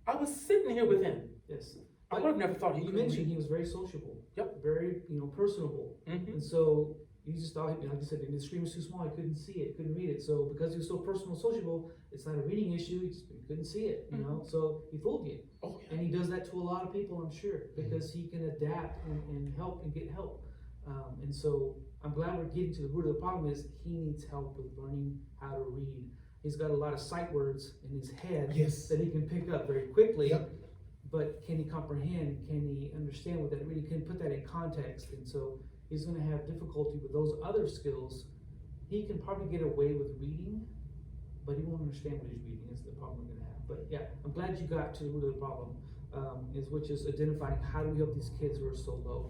I was sitting here with him. Yes. I would have never thought he You could mentioned read. he was very sociable. Yep. Very, personable. Mhm. And so you just thought, like you said, the screen was too small, he couldn't see it, couldn't read it. So because he was so personal, sociable, it's not a reading issue, he couldn't see it, So he fooled you. Oh, yeah. And he does that to a lot of people, I'm sure, because he can adapt and help and get help. And so I'm glad we're getting to the root of the problem is he needs help with learning how to read. He's got a lot of sight words in his head Yes. that he can pick up very quickly. Yep. But can he comprehend? Can he understand what that really can put that in context? And so he's going to have difficulty with those other skills. He can probably get away with reading, but he won't understand what he's reading. Is the problem we're going to have. But yeah, I'm glad you got to the root of the problem, which is identifying how do we help these kids who are so low.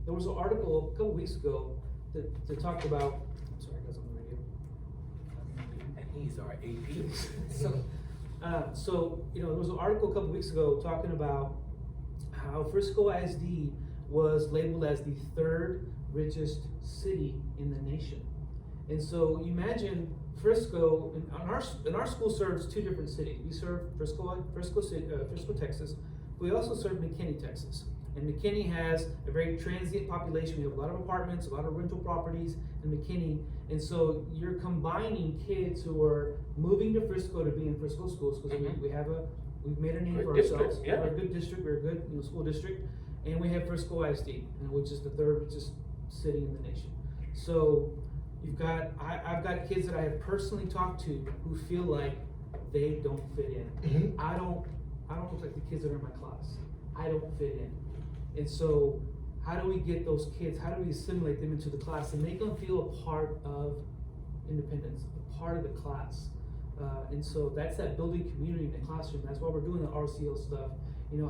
There was an article a couple weeks ago that talked about. I'm sorry, guys, on the radio. And he's our AP. So there was an article a couple weeks ago talking about how Frisco ISD was labeled as the third richest city in the nation. And so you imagine Frisco, and our school serves two different cities. We serve Frisco City, Frisco, Texas. We also serve McKinney, Texas. And McKinney has a very transient population. We have a lot of apartments, a lot of rental properties in McKinney. And so you're combining kids who are moving to Frisco to be in Frisco schools because we've made a name for Good ourselves. district, yeah. We're a good district, we're a good school district. And we have Frisco ISD, which is the third richest city in the nation. So I've got kids that I have personally talked to who feel like they don't fit in. Mhm. I don't look like the kids that are in my class. I don't fit in. And so how do we get those kids, how do we assimilate them into the class and make them feel a part of independence, a part of the class? And so that's that building community in the classroom. That's why we're doing the RCL stuff.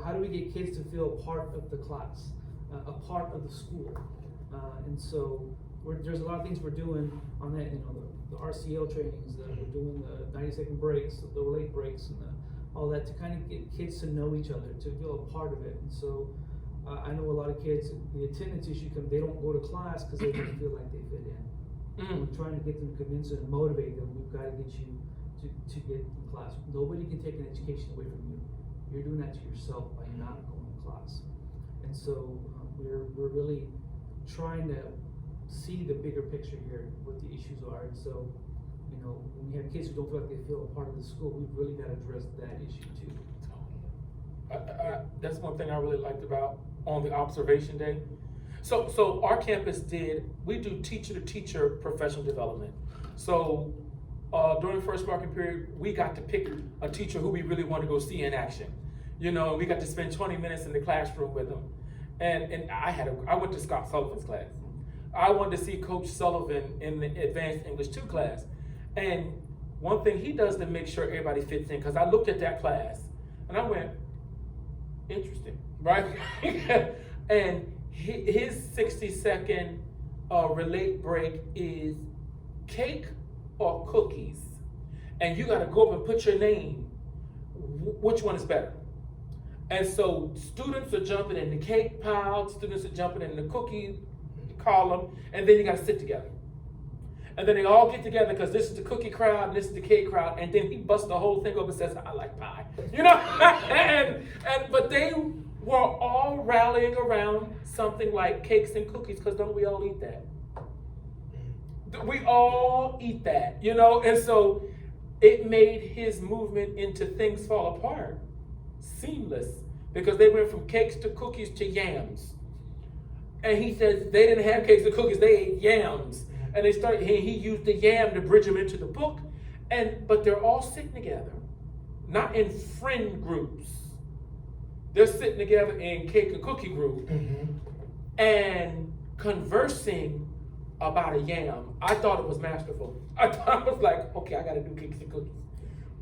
How do we get kids to feel a part of the class, a part of the school? And so there's a lot of things we're doing on that, the RCL trainings, we're doing the 90-second breaks, the late breaks, and all that to kind of get kids to know each other, to feel a part of it. And so I know a lot of kids, the attendance issue they don't go to class because they don't feel like they fit in. And we're trying to get them convinced and motivate them. We've got to get you to get in class. Nobody can take an education away from you. You're doing that to yourself by not going to class. And so we're really trying to see the bigger picture here, what the issues are. And so, when we have kids who don't feel like they feel a part of the school, we've really got to address that issue too. That's one thing I really liked about on the observation day. So our campus we do teacher to teacher professional development. So during the first marking period, we got to pick a teacher who we really want to go see in action. We got to spend 20 minutes in the classroom with them. And I went to Scott Sullivan's class. I wanted to see Coach Sullivan in the Advanced English 2 class. And one thing he does to make sure everybody fits in, because I looked at that class and I went, interesting, right? And his 60-second relate break is cake or cookies. And you got to go up and put your name. Which one is better? And so students are jumping in the cake pile, students are jumping in the cookie column, and then you got to sit together. And then they all get together because this is the cookie crowd and this is the cake crowd, and then he busts the whole thing up and says, I like pie. But they were all rallying around something like cakes and cookies, because don't we all eat that? We all eat that, and so it made his movement into things fall apart seamless, because they went from cakes to cookies to yams. And he says they didn't have cakes and cookies, they ate yams. And he used the yam to bridge them into the book. But they're all sitting together, not in friend groups. They're sitting together in cake and cookie group and conversing about a yam. I thought it was masterful. I was like, okay, I got to do cakes and cookies.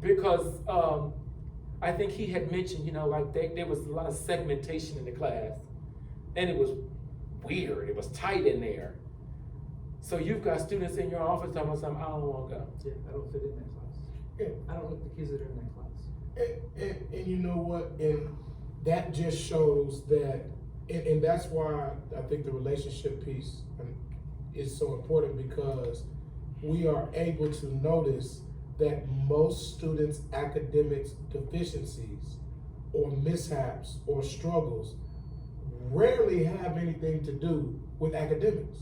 Because I think he had mentioned, there was a lot of segmentation in the class. And it was weird. It was tight in there. So you've got students in your office telling me something, I don't want to go. Yeah, I don't fit in that class. Yeah. I don't like the kids that are in that class. And you know what? And that just shows that, and that's why I think the relationship piece is so important, because we are able to notice that most students' academic deficiencies or mishaps or struggles rarely have anything to do with academics.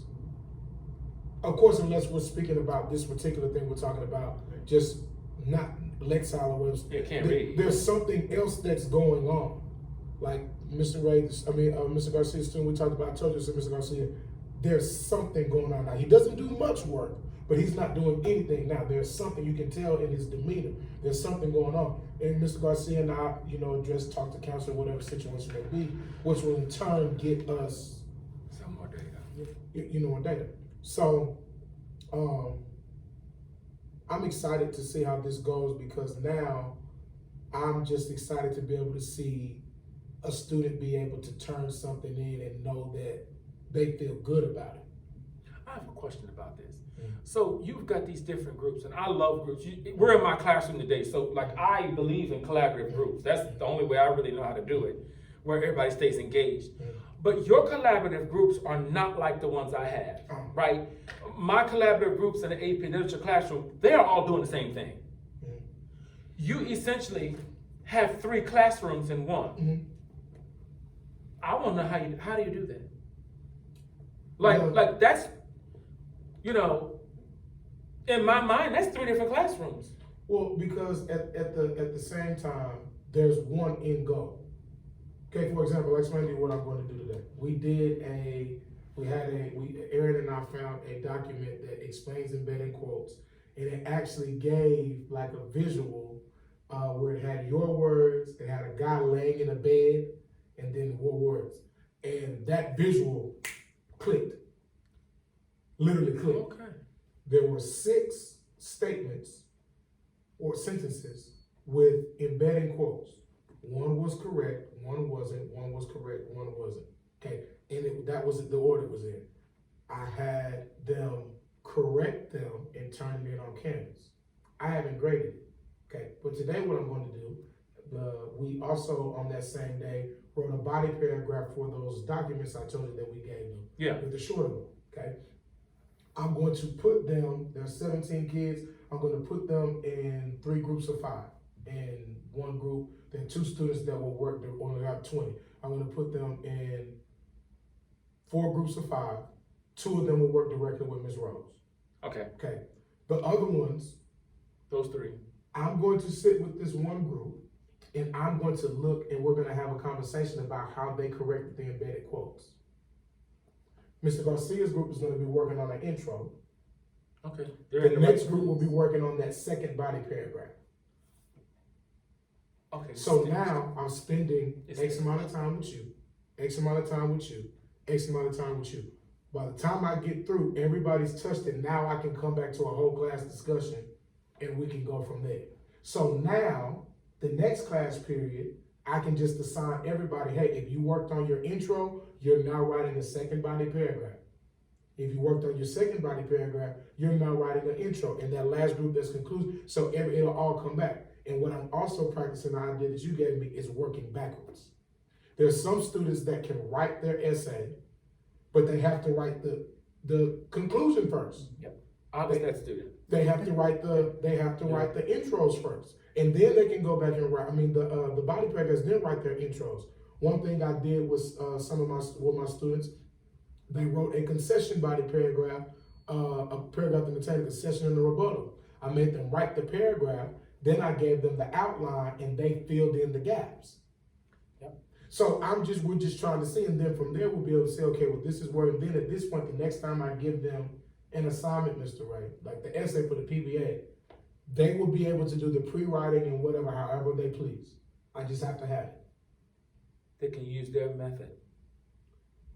Of course, unless we're speaking about this particular thing we're talking about, just not Lexile or whatever. They can't read. There's something else that's going on. Like Mr. Garcia's student we talked about, I told you, Mr. Garcia, there's something going on now. He doesn't do much work, but he's not doing anything now. There's something you can tell in his demeanor. There's something going on. And Mr. Garcia and I, talk to counselor, whatever situation may be, which will in turn get us Some more data. more data. So, I'm excited to see how this goes because now I'm just excited to be able to see a student be able to turn something in and know that they feel good about it. I have a question about this. Mm. So you've got these different groups, and I love groups. We're in my classroom today, so like I believe in collaborative groups. That's the only way I really know how to do it, where everybody stays engaged. But your collaborative groups are not like the ones I have, right? My collaborative groups in the AP Literature classroom, they are all doing the same thing. You essentially have 3 classrooms in one. I want to know how do you do that? Like that's, in my mind, that's 3 different classrooms. Well, because at the same time, there's one end goal. Okay, for example, I'll explain to you what I'm going to do today. Aaron and I found a document that explains embedded quotes, and it actually gave like a visual where it had your words, it had a guy laying in a bed, and then your words. And that visual clicked, literally clicked. Okay. There were 6 statements or sentences with embedding quotes. One was correct, one wasn't, one was correct, one wasn't. Okay, and that was the order it was in. I had them correct them and turn it in on Canvas. I haven't graded it. Okay, but today what I'm going to do, we also on that same day wrote a body paragraph for those documents I told you that we gave them. Yeah. With the shorter one. Okay. I'm going to put them, there's 17 kids, I'm going to put them in 3 groups of 5. In one group, there are 2 students that will work, they only have 20. I'm going to put them in 4 groups of 5. 2 of them will work directly with Ms. Rose. Okay. Okay. The other ones, Those 3. I'm going to sit with this one group and I'm going to look and we're going to have a conversation about how they corrected the embedded quotes. Mr. Garcia's group is going to be working on an intro. Okay. The next group will be working on that second body paragraph. Okay. So now I'm spending X amount of time with you, X amount of time with you, X amount of time with you. By the time I get through, everybody's touched it. Now I can come back to a whole class discussion and we can go from there. So now, the next class period, I can just assign everybody, hey, if you worked on your intro, you're now writing a second body paragraph. If you worked on your second body paragraph, you're now writing an intro. And that last group that's conclusion, so it'll all come back. And what I'm also practicing, the idea that you gave me, is working backwards. There's some students that can write their essay, but they have to write the conclusion first. Yep. I was that student. They have to write the write the intros first, and then they can go back and write. I mean, the body paragraphs then write their intros. One thing I did was with my students, they wrote a concession body paragraph, a paragraph that contained a concession and a rebuttal. I made them write the paragraph, then I gave them the outline, and they filled in the gaps. Yep. So we're just trying to see, and then from there we'll be able to say, okay, well, this is where. And then at this point, the next time I give them an assignment, Mr. Ray, like the essay for the PBA, they will be able to do the pre-writing and whatever, however they please. I just have to have it. They can use their method.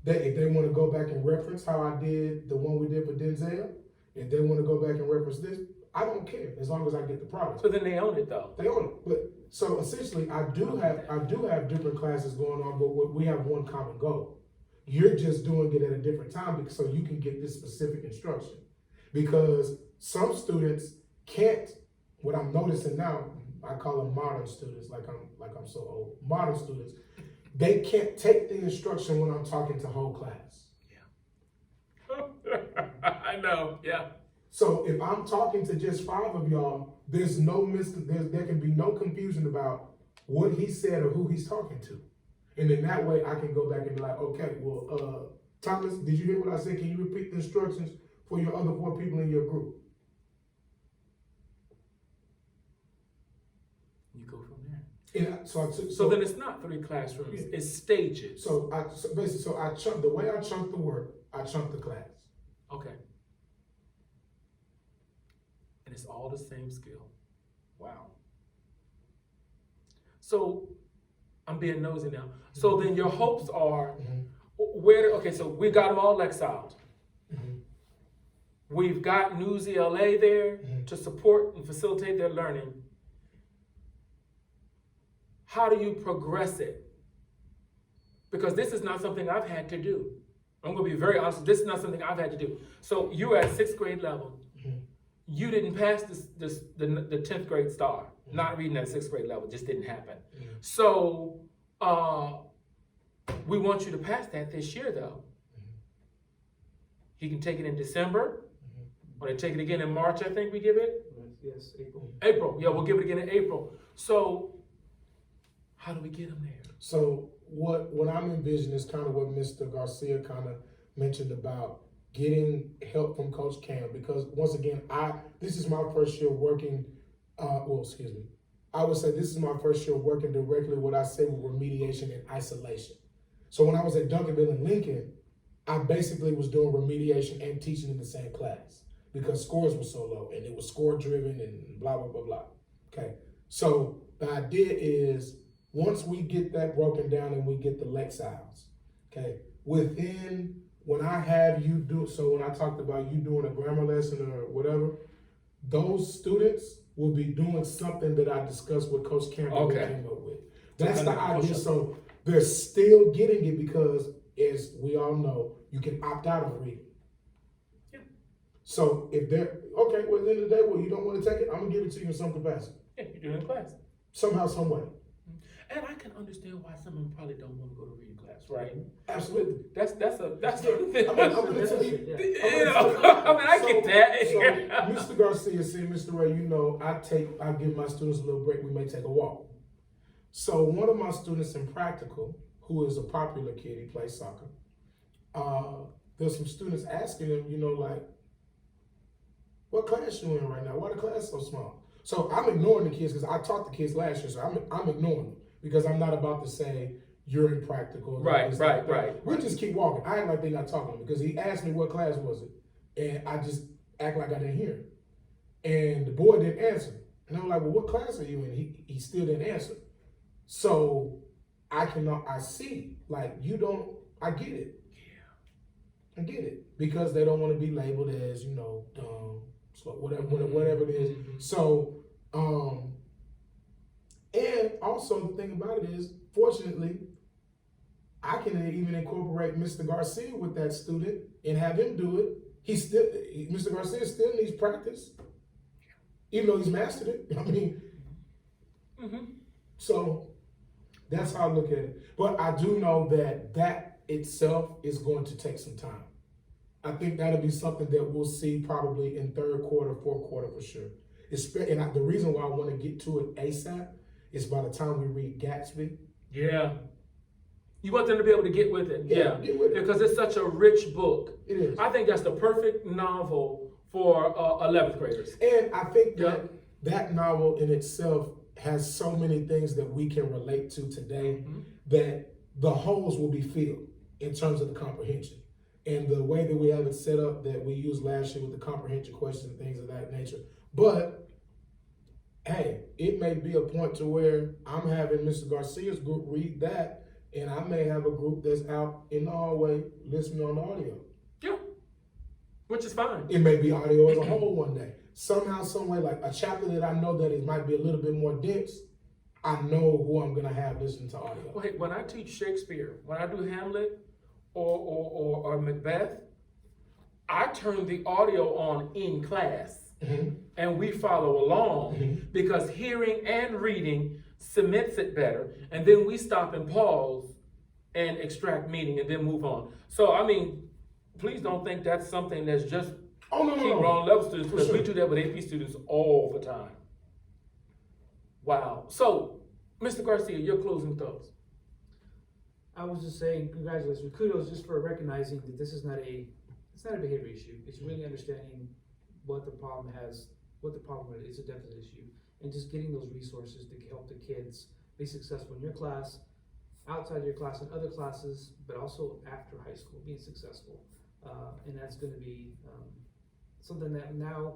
If they want to go back and reference how I did the one we did for Denzel, if they want to go back and reference this, I don't care as long as I get the product. So then they own it though. They own it. But so essentially, I do have different classes going on, but we have one common goal. You're just doing it at a different time so you can get this specific instruction. Because some students can't. What I'm noticing now, I call them modern students, like I'm so old. Modern students, they can't take the instruction when I'm talking to whole class. Yeah. I know. Yeah. So if I'm talking to just 5 of y'all, there can be no confusion about what he said or who he's talking to. And then that way I can go back and be like, okay, well, Thomas, did you hear what I said? Can you repeat the instructions for your other 4 people in your group? You go from there. And So then it's not 3 classrooms, it's stages. So the way I chunk the work, I chunk the class. Okay. And it's all the same skill. Wow. So I'm being nosy now. So then your hopes are so we got them all exiled. We've got News ELA there to support and facilitate their learning. How do you progress it? Because this is not something I've had to do. I'm going to be very honest. This is not something I've had to do. So you were at 6th grade level. You didn't pass the 10th grade star. Not reading at 6th grade level just didn't happen. So we want you to pass that this year, though. He can take it in December, or they take it again in March. I think we give it. Yes, April. April. Yeah, we'll give it again in April. So how do we get him there? So what I'm envisioning is kind of what Mr. Garcia kind of mentioned about getting help from Coach Cam, because once again, this is my first year working. I would say this is my first year working directly what I say with remediation and isolation. So when I was at Duncanville and Lincoln, I basically was doing remediation and teaching in the same class because scores were so low and it was score driven and blah, blah, blah, blah. Okay. So the idea is once we get that broken down and we get the Lexiles, okay, when I have you when I talked about you doing a grammar lesson or whatever, those students will be doing something that I discussed with Coach Campbell came up with. That's the idea. So they're still getting it because, as we all know, you can opt out of reading. Yeah. So if they're, okay, well, at the end of the day, you don't want to take it, I'm going to give it to you in some capacity. Yeah, you're doing it in class. Somehow, some way. And I can understand why some of them probably don't want to go to reading class, right? Absolutely. That's a I'm gonna tell you. I get that. So Mr. Garcia said, Mr. Ray, I give my students a little break. We may take a walk. So one of my students in practical, who is a popular kid, he plays soccer. There's some students asking him, what class you in right now? Why the class so small? So I'm ignoring the kids because I taught the kids last year. So I'm ignoring them because I'm not about to say you're in practical. Right. We'll just keep walking. I act like they're not talking to me because he asked me what class was it, and I just act like I didn't hear him. And the boy didn't answer. And I'm like, well, what class are you in? He still didn't answer. So I see, you don't, I get it. Yeah. I get it. Because they don't want to be labeled as, dumb, slow, whatever it is. So, and also the thing about it is, fortunately, I can even incorporate Mr. Garcia with that student and have him do it. Mr. Garcia still needs practice, even though he's mastered it. So that's how I look at it. But I do know that itself is going to take some time. I think that'll be something that we'll see probably in 3rd quarter, 4th quarter for sure. And the reason why I want to get to it ASAP is by the time we read Gatsby. Yeah. You want them to be able to get with it. Yeah. Get with it. Because it's such a rich book. It is. I think that's the perfect novel for 11th graders. And I think that novel in itself has so many things that we can relate to today that the holes will be filled in terms of the comprehension. And the way that we have it set up that we used last year with the comprehension questions and things of that nature. But, hey, it may be a point to where I'm having Mr. Garcia's group read that, and I may have a group that's out in the hallway listening on the audio. Yeah, which is fine. It may be audio as a whole one day. Somehow, some way, like a chapter that I know that it might be a little bit more dense, I know who I'm going to have listen to audio. Well, hey, when I teach Shakespeare, when I do Hamlet or Macbeth, I turn the audio on in class. And we follow along because hearing and reading cements it better. And then we stop and pause and extract meaning and then move on. So, please don't think that's something that's just Oh, no, keep no. wrong level students, For because we sure. do that with AP students all the time. Wow. So, Mr. Garcia, your closing thoughts. I was just saying, congratulations, kudos just for recognizing that this is it's not a behavior issue. It's really understanding what the problem is. It's a deficit issue, and just getting those resources to help the kids be successful in your class, outside your class, and other classes, but also after high school, being successful. And that's going to be something that now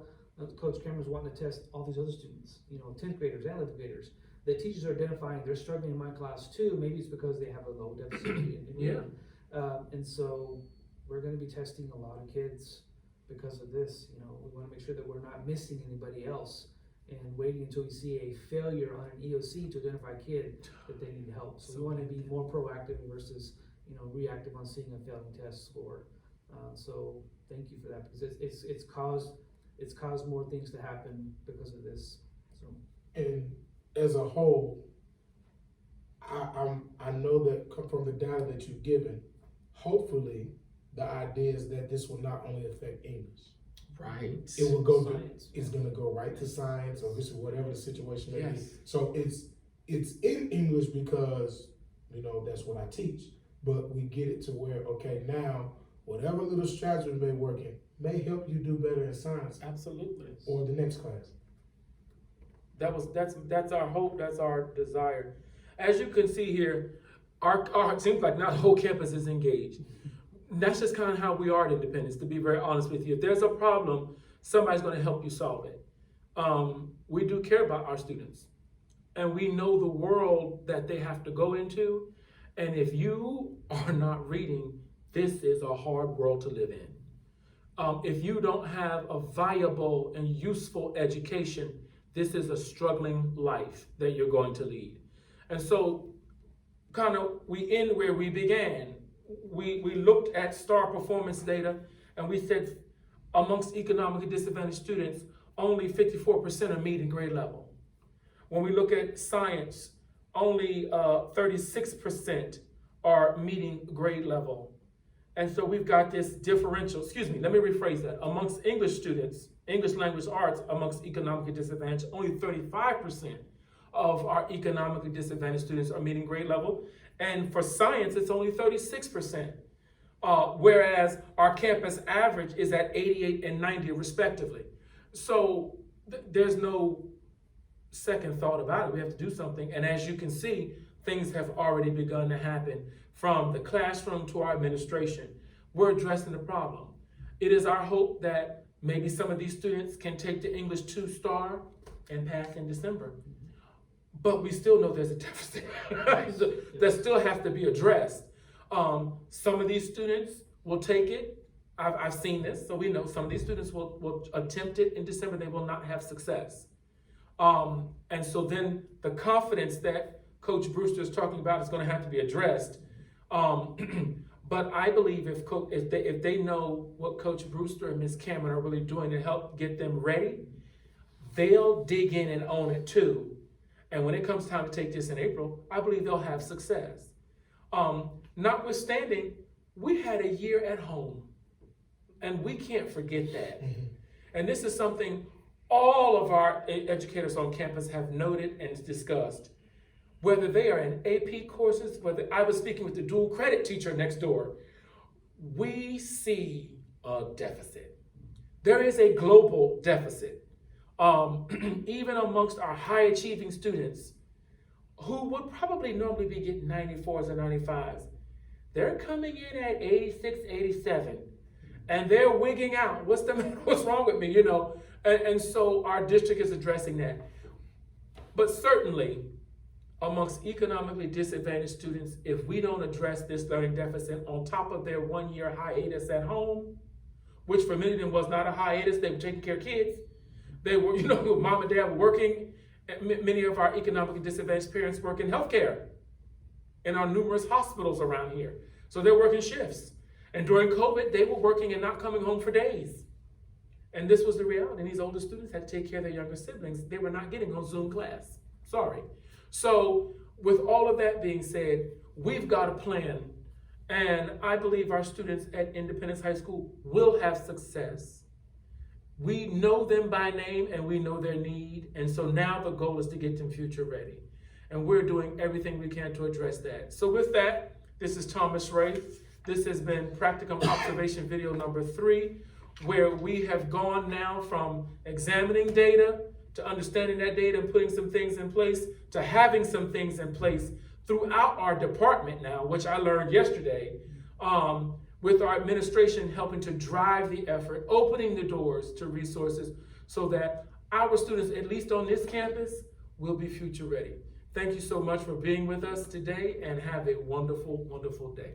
Coach Cameron's wanting to test all these other students, 10th graders and 11th graders. The teachers are identifying they're struggling in my class too. Maybe it's because they have a low deficit in reading. And so we're going to be testing a lot of kids because of this. We want to make sure that we're not missing anybody else and waiting until we see a failure on an EOC to identify a kid that they need help. So we want to be more proactive versus reactive on seeing a failing test score. So thank you for that, because it's caused more things to happen because of this. So. And as a whole, I know that from the data that you've given, hopefully the idea is that this will not only affect English. Right. It will go Science. it's going to go right to science, or whatever the situation may be. Yes. So it's in English because that's what I teach. But we get it to where, okay, now whatever little strategy may working may help you do better in science Absolutely. or the next class. That's our hope. That's our desire. As you can see here, our it seems like not the whole campus is engaged. That's just kind of how we are at Independence, to be very honest with you. If there's a problem, somebody's going to help you solve it. We do care about our students, and we know the world that they have to go into. And if you are not reading, this is a hard world to live in. If you don't have a viable and useful education, this is a struggling life that you're going to lead. And so kind of we end where we began. We looked at STAR performance data, and we said amongst economically disadvantaged students, only 54% are meeting grade level. When we look at science, only 36% are meeting grade level. And so we've got this differential, let me rephrase that. Amongst English students, English language arts, amongst economically disadvantaged, only 35% of our economically disadvantaged students are meeting grade level. And for science, it's only 36%. Whereas our campus average is at 88 and 90 respectively. So there's no second thought about it. We have to do something. And as you can see, things have already begun to happen from the classroom to our administration. We're addressing the problem. It is our hope that maybe some of these students can take the English 2 STAR and pass in December. But we still know there's a deficit that still has to be addressed. Some of these students will take it. I've seen this, so we know some of these students will attempt it in December. They will not have success. And so then the confidence that Coach Brewster is talking about is going to have to be addressed. But I believe if they know what Coach Brewster and Ms. Cameron are really doing to help get them ready, they'll dig in and own it too. And when it comes time to take this in April, I believe they'll have success. Notwithstanding, we had a year at home, and we can't forget that. Mm-hmm. And this is something all of our educators on campus have noted and discussed. Whether they are in AP courses, whether I was speaking with the dual credit teacher next door, we see a deficit. There is a global deficit. Even amongst our high achieving students who would probably normally be getting 94s and 95s, they're coming in at 86, 87, and they're wigging out. What's wrong with me, And so our district is addressing that. But certainly, amongst economically disadvantaged students, if we don't address this learning deficit on top of their 1 year hiatus at home, which for many of them was not a hiatus, they were taking care of kids. They were, mom and dad were working. Many of our economically disadvantaged parents work in healthcare in our numerous hospitals around here. So they're working shifts. And during COVID, they were working and not coming home for days. And this was the reality. And these older students had to take care of their younger siblings. They were not getting on Zoom class. Sorry. So with all of that being said, we've got a plan. And I believe our students at Independence High School will have success. We know them by name and we know their need. And so now the goal is to get them future ready. And we're doing everything we can to address that. So with that, this is Thomas Ray. This has been Practicum Observation Video number 3, where we have gone now from examining data to understanding that data and putting some things in place to having some things in place throughout our department now, which I learned yesterday, with our administration helping to drive the effort, opening the doors to resources so that our students, at least on this campus, will be future ready. Thank you so much for being with us today and have a wonderful, wonderful day.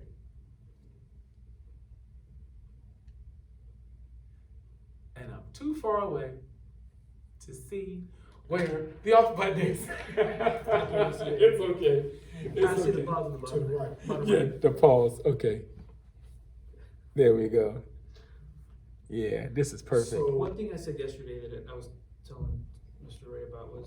And I'm too far away to see where the off button is. It's okay. I see the pause on the To the bottom. right. Bottom Yeah, right. the pause. Okay. There we go. Yeah, this is perfect. So- One thing I said yesterday that I was telling Mr. Ray about was